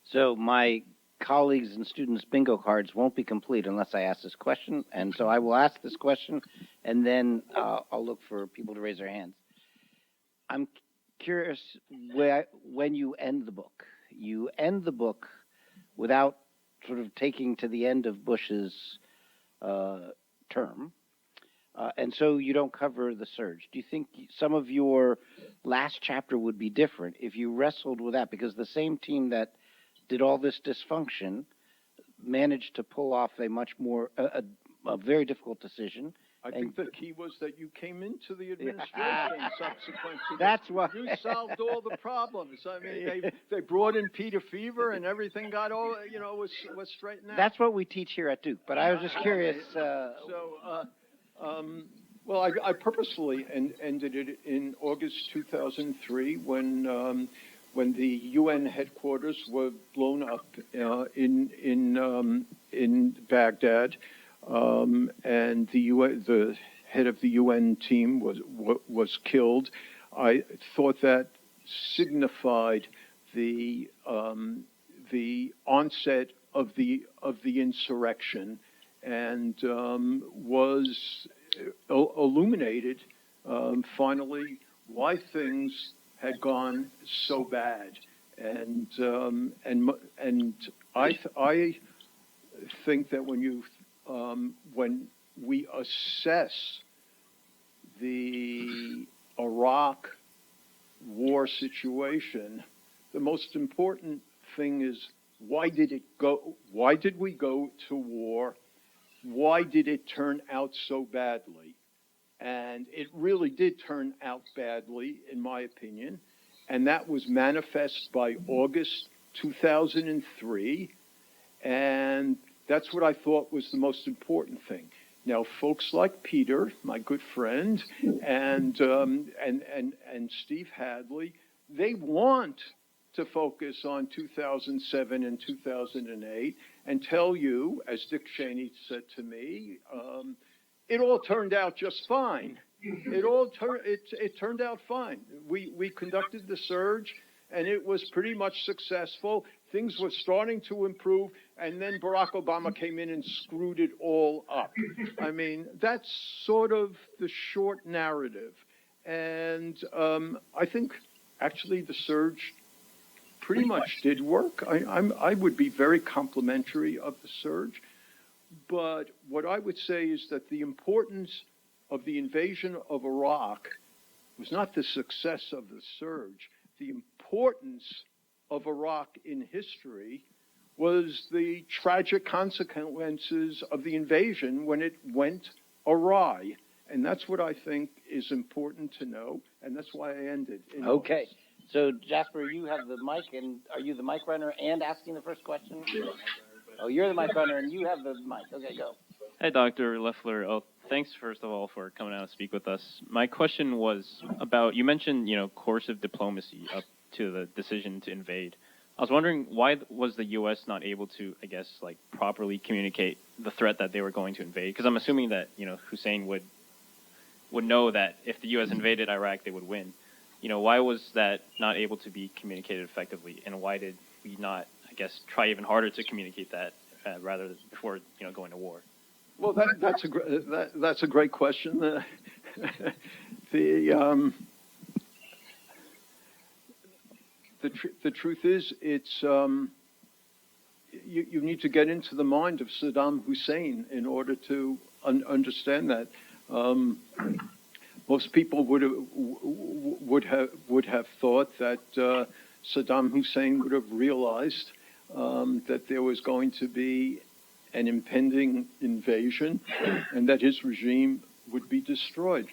So my colleagues and students' bingo cards won't be complete unless I ask this question, and so I will ask this question, and then I'll look for people to raise their hands. I'm curious when you end the book. You end the book without sort of taking to the end of Bush's term, and so you don't cover the surge. Do you think some of your last chapter would be different if you wrestled with that? Because the same team that did all this dysfunction manage to pull off a much more, a very difficult decision. I think the key was that you came into the Yeah. administration subsequent to That's this. why. You solved all the problems. I mean, they brought in Peter Fever, and everything got all, was straightened out. That's what we teach here at Duke, but I was just curious. Well, I purposefully ended it in August 2003 when the UN headquarters were blown up in Baghdad. And the head of the UN team was killed. I thought that signified the onset of the insurrection, and was illuminated finally why things had gone so bad. And I think that when we assess the Iraq war situation, the most important thing is, why did we go to war? Why did it turn out so badly? And it really did turn out badly, in my opinion. And that was manifest by August 2003. And that's what I thought was the most important thing. Now, folks like Peter, my good friend, and Steve Hadley, they want to focus on 2007 and 2008 and tell you, as Dick Cheney said to me, it all turned out just fine. It turned out fine. We conducted the surge, and it was pretty much successful. Things were starting to improve, and then Barack Obama came in and screwed it all up. I mean, that's sort of the short narrative. And I think, actually, the surge pretty much did work. I would be very complimentary of the surge. But what I would say is that the importance of the invasion of Iraq was not the success of the surge. The importance of Iraq in history was the tragic consequences of the invasion when it went awry. And that's what I think is important to know, and that's why I ended. Okay. So, Jasper, you have the mic, and are you the mic runner and asking the first question? Oh, you're the mic runner, and you have the mic. Okay, go. Hi, Dr. Leffler. Oh, thanks, first of all, for coming out and speak with us. My question was about, you mentioned, coercive diplomacy up to the decision to invade. I was wondering, why was the U.S. not able to, properly communicate the threat that they were going to invade? Because I'm assuming that, Hussein would know that if the U.S. invaded Iraq, they would win. Why was that not able to be communicated effectively, and why did we not, try even harder to communicate that rather than before, going to war? Well, that's a great question. The truth is, it's you need to get into the mind of Saddam Hussein in order to understand that. Most people would have thought that Saddam Hussein would have realized that there was going to be an impending invasion and that his regime would be destroyed.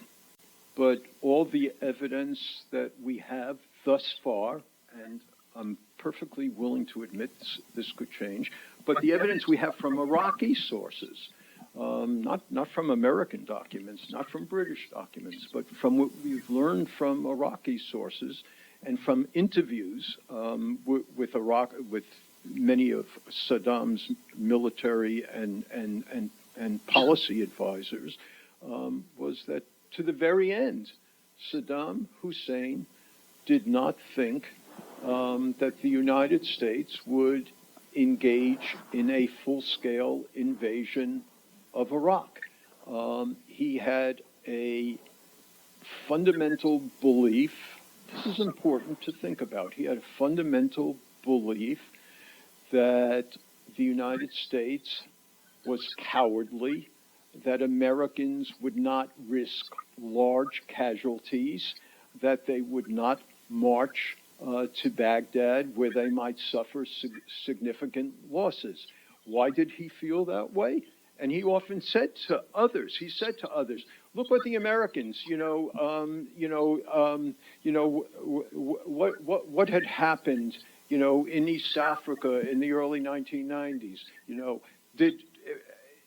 But all the evidence that we have thus far, and I'm perfectly willing to admit this could change, but the evidence we have from Iraqi sources, not from American documents, not from British documents, but from what we've learned from Iraqi sources and from interviews with many of Saddam's military and policy advisors, was that to the very end, Saddam Hussein did not think that the United States would engage in a full-scale invasion of Iraq. He had a fundamental belief. This is important to think about. He had a fundamental belief that the United States was cowardly, that Americans would not risk large casualties, that they would not march to Baghdad, where they might suffer significant losses. Why did he feel that way? And he often said to others, look what the Americans, what had happened, in East Africa in the early 1990s,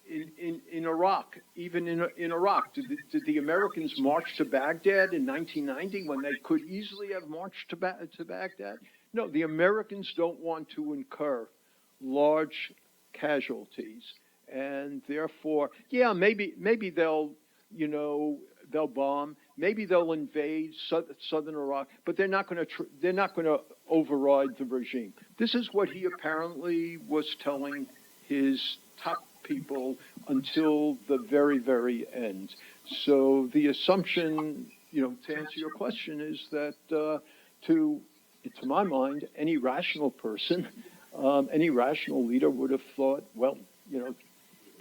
in Iraq, even in Iraq, did the Americans march to Baghdad in 1990 when they could easily have marched to Baghdad? No, the Americans don't want to incur large casualties, and therefore, yeah, maybe they'll bomb, maybe they'll invade southern Iraq, but they're not going to override the regime. This is what he apparently was telling his top people until the very, very end. So the assumption, to answer your question, is that to my mind, any rational person, any rational leader would have thought, well,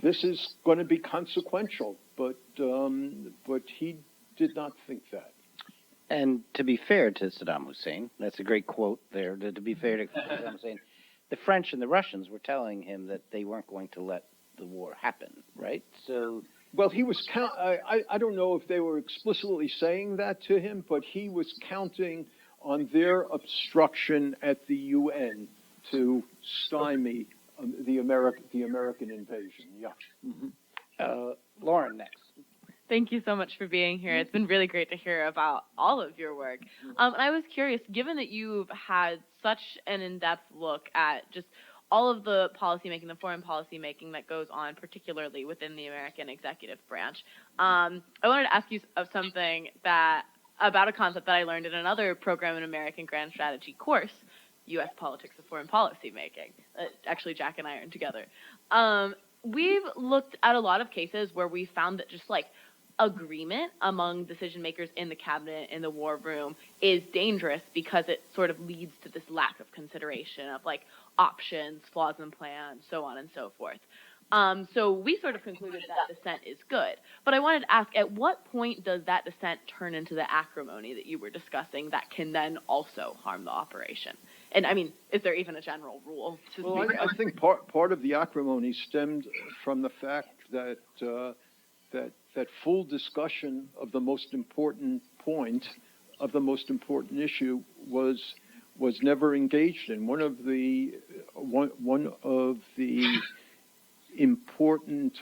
this is going to be consequential, but he did not think that. And to be fair to Saddam Hussein, that's a great quote there. To be fair to Saddam Hussein, the French and the Russians were telling him that they weren't going to let the war happen, right? So, well, he was. I don't know if they were explicitly saying that to him, but he was counting on their obstruction at the UN to stymie the American invasion. Yeah. Mm-hmm. Lauren, next. Thank you so much for being here. It's been really great to hear about all of your work. And I was curious, given that you've had such an in-depth look at just all of the policymaking, the foreign policymaking that goes on, particularly within the American executive branch, I wanted to ask you of something about a concept that I learned in another program in American Grand Strategy course, U.S. Politics of Foreign Policymaking. Actually, Jack and I are in together. We've looked at a lot of cases where we found that just like agreement among decision makers in the cabinet, in the war room, is dangerous because it sort of leads to this lack of consideration of like options, flaws in plans, so on and so forth. So we sort of concluded that dissent is good. But I wanted to ask, at what point does that dissent turn into the acrimony that you were discussing that can then also harm the operation? And I mean, is there even a general rule to Well, speak I think part of the acrimony stemmed from the fact that that full discussion of the most important point, of the most important issue, was never engaged in. One of the important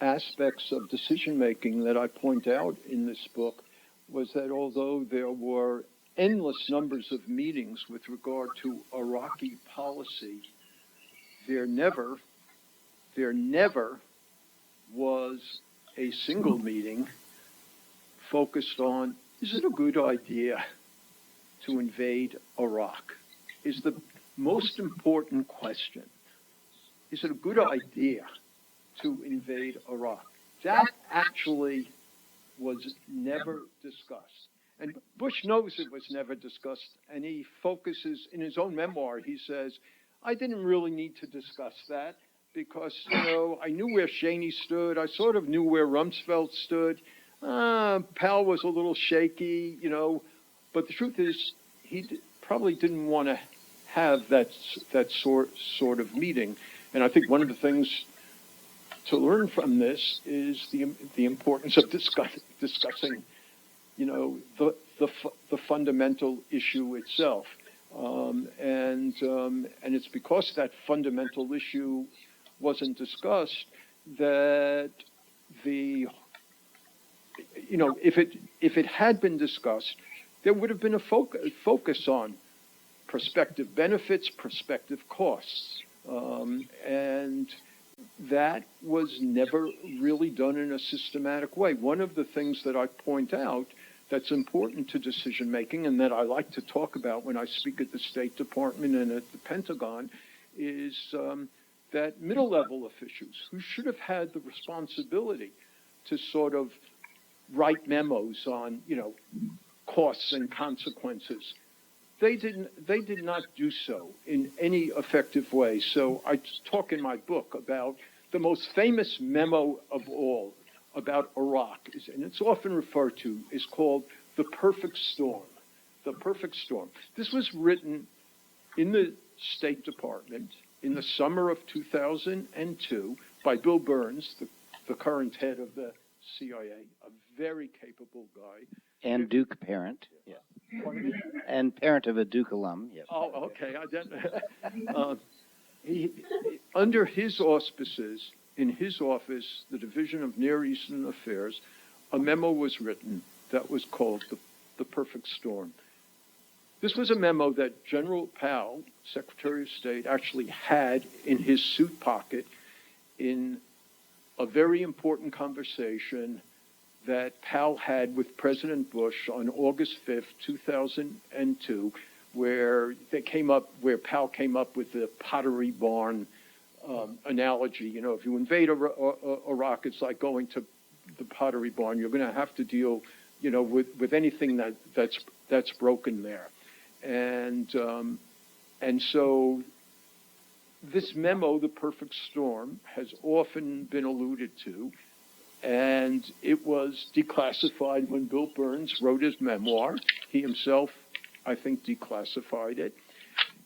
aspects of decision making that I point out in this book was that although there were endless numbers of meetings with regard to Iraqi policy, there never was a single meeting focused on, is it a good idea to invade Iraq? Is the most important question. Is it a good idea to invade Iraq? That actually was never discussed. And Bush knows it was never discussed, and he focuses, in his own memoir, he says, I didn't really need to discuss that because, I knew where Cheney stood. I sort of knew where Rumsfeld stood. Powell was a little shaky, but the truth is he probably didn't want to have that sort of meeting. And I think one of the things to learn from this is the importance of discussing, the fundamental issue itself. And it's because that fundamental issue wasn't discussed that if it had been discussed, there would have been a focus on prospective benefits, prospective costs. And that was never really done in a systematic way. One of the things that I point out that's important to decision making and that I like to talk about when I speak at the State Department and at the Pentagon is that middle level officials who should have had the responsibility to sort of write memos on, costs and consequences. They did not do so in any effective way. So I talk in my book about the most famous memo of all about Iraq, and it's often referred to, is called the perfect storm. The Perfect Storm. This was written in the State Department in the summer of 2002 by Bill Burns, the current head of the CIA, a very capable guy. And Duke parent. Yes. Pardon me? And parent of a Duke alum. Yes. Oh, okay. Under his auspices, in his office, the Division of Near Eastern Affairs, a memo was written that was called the Perfect Storm. This was a memo that General Powell, Secretary of State, actually had in his suit pocket in a very important conversation that Powell had with President Bush on August 5th, 2002, where Powell came up with the Pottery Barn analogy. You know, if you invade Iraq, it's like going to the Pottery Barn. You're going to have to deal, you know, with anything that's broken there. And so this memo, The Perfect Storm, has often been alluded to, and it was declassified when Bill Burns wrote his memoir. He himself, I think, declassified it.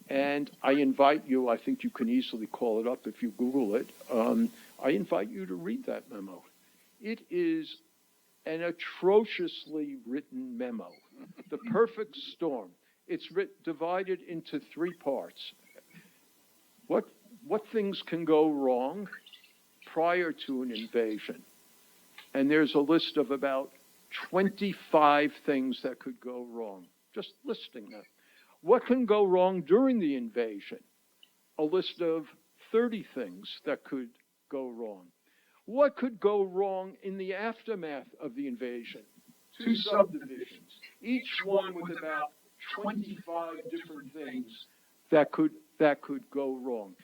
And I invite you, I think you can easily call it up if you Google it. I invite you to read that memo. It is an atrociously written memo. The Perfect Storm. It's divided into three parts. What things can go wrong prior to an invasion? And there's a list of about 25 things that could go wrong, just listing them. What can go wrong during the invasion? A list of 30 things that could go wrong. What could go wrong in the aftermath of the invasion? 2 subdivisions, each one with about 25 different things that could go wrong.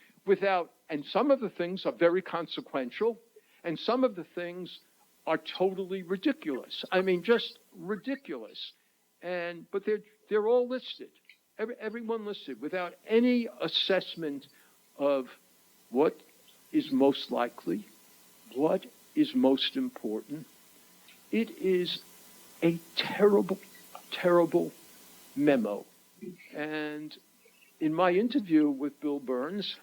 And some of the things are very consequential, and some of the things are totally ridiculous. I mean, just ridiculous. But they're all listed. Everyone listed without any assessment of what is most likely, what is most important. It is a terrible, terrible memo. And in my interview with Bill Burns,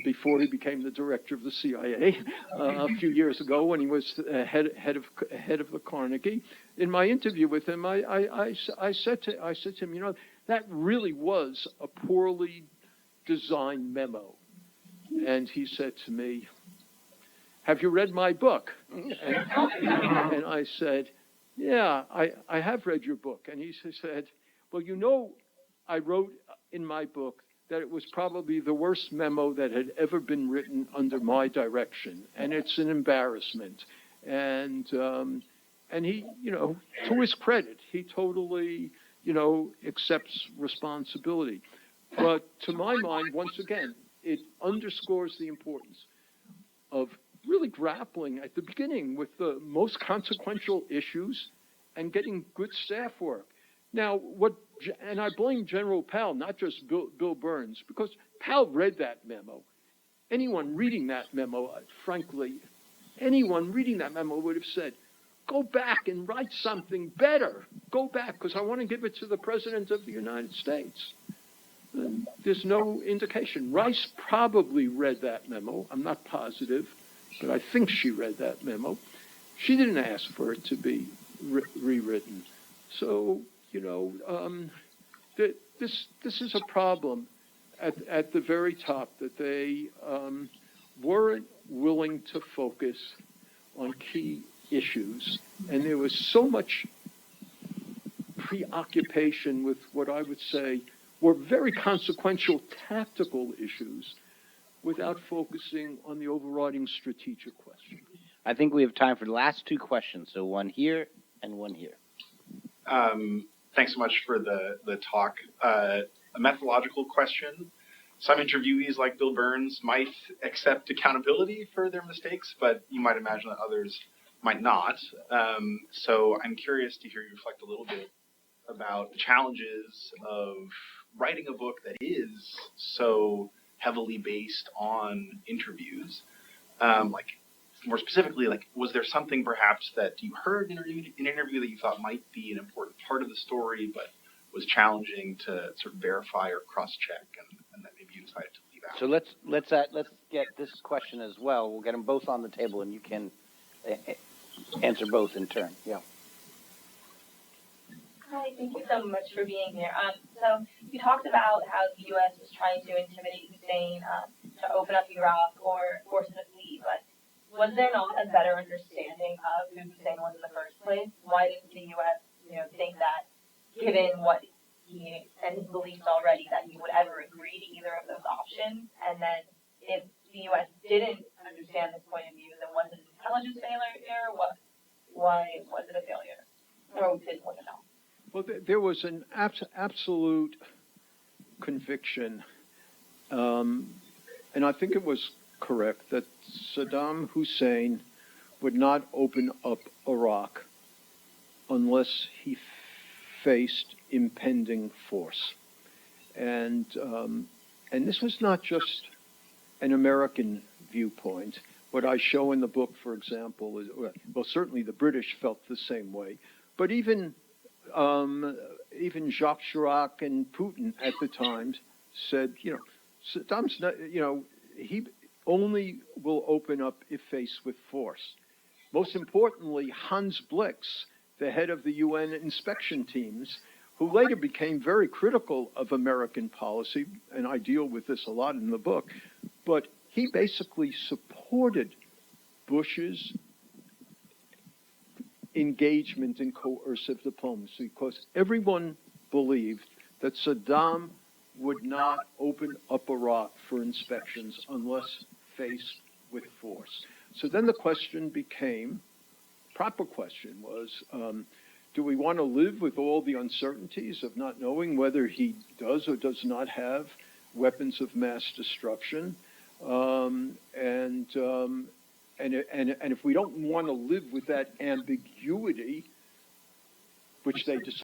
before he became the director of the CIA a few years ago, when he was head of the Carnegie, in my interview with him, I said to him, you know, that really was a poorly designed memo. And he said to me, "Have you read my book?" And I said, "Yeah, I have read your book." And he said, "Well, you know, I wrote in my book that it was probably the worst memo that had ever been written under my direction, and it's an embarrassment." And he, you know, to his credit, he totally, you know, accepts responsibility. But to my mind, once again, it underscores the importance of really grappling at the beginning with the most consequential issues and getting good staff work. Now, and I blame General Powell, not just Bill Burns, because Powell read that memo. Anyone reading that memo, frankly, anyone reading that memo would have said, "Go back and write something better. Go back, because I want to give it to the President of the United States." And there's no indication. Rice probably read that memo. I'm not positive, but I think she read that memo. She didn't ask for it to be rewritten. So, you know, this is a problem at the very top, that they weren't willing to focus on key issues. And there was so much preoccupation with what I would say were very consequential tactical issues without focusing on the overriding strategic question. I think we have time for the last 2 questions, so one here and one here. Thanks so much for the talk. A methodological question. Some interviewees, like Bill Burns, might accept accountability for their mistakes, but you might imagine that others might not. So I'm curious to hear you reflect a little bit about the challenges of writing a book that is so heavily based on interviews. Like, more specifically, like, was there something perhaps that you heard in an interview that you thought might be an important part of the story, but was challenging to sort of verify or cross-check, and that maybe you decided to leave out. So let's get this question as well. We'll get them both on the table, and you can answer both in turn. Yeah. Hi, thank you so much for being here. So you talked about how the U.S. was trying to intimidate Hussein to open up Iraq or force him to flee, but was there not a better understanding of who Hussein was in the first place? Why didn't the U.S. think that, given what he and his beliefs already, that he would ever agree to either of those options? And then if the U.S. didn't understand this point of view, then was it an intelligence failure? Why was it a failure? Or didn't want to know? Well, there was an absolute conviction, and I think it was correct, that Saddam Hussein would not open up Iraq unless he faced impending force. And this was not just an American viewpoint. What I show in the book, for example, is, well, certainly the British felt the same way, but even Jacques Chirac and Putin at the time said, Saddam's not, he only will open up if faced with force. Most importantly, Hans Blix, the head of the UN inspection teams, who later became very critical of American policy, and I deal with this a lot in the book, but he basically supported Bush's engagement in coercive diplomacy because everyone believed that Saddam would not open up Iraq for inspections unless faced with force. So then the question became, proper question was, do we want to live with all the uncertainties of not knowing whether he does or does not have weapons of mass destruction? And if we don't want to live with that ambiguity, which they decided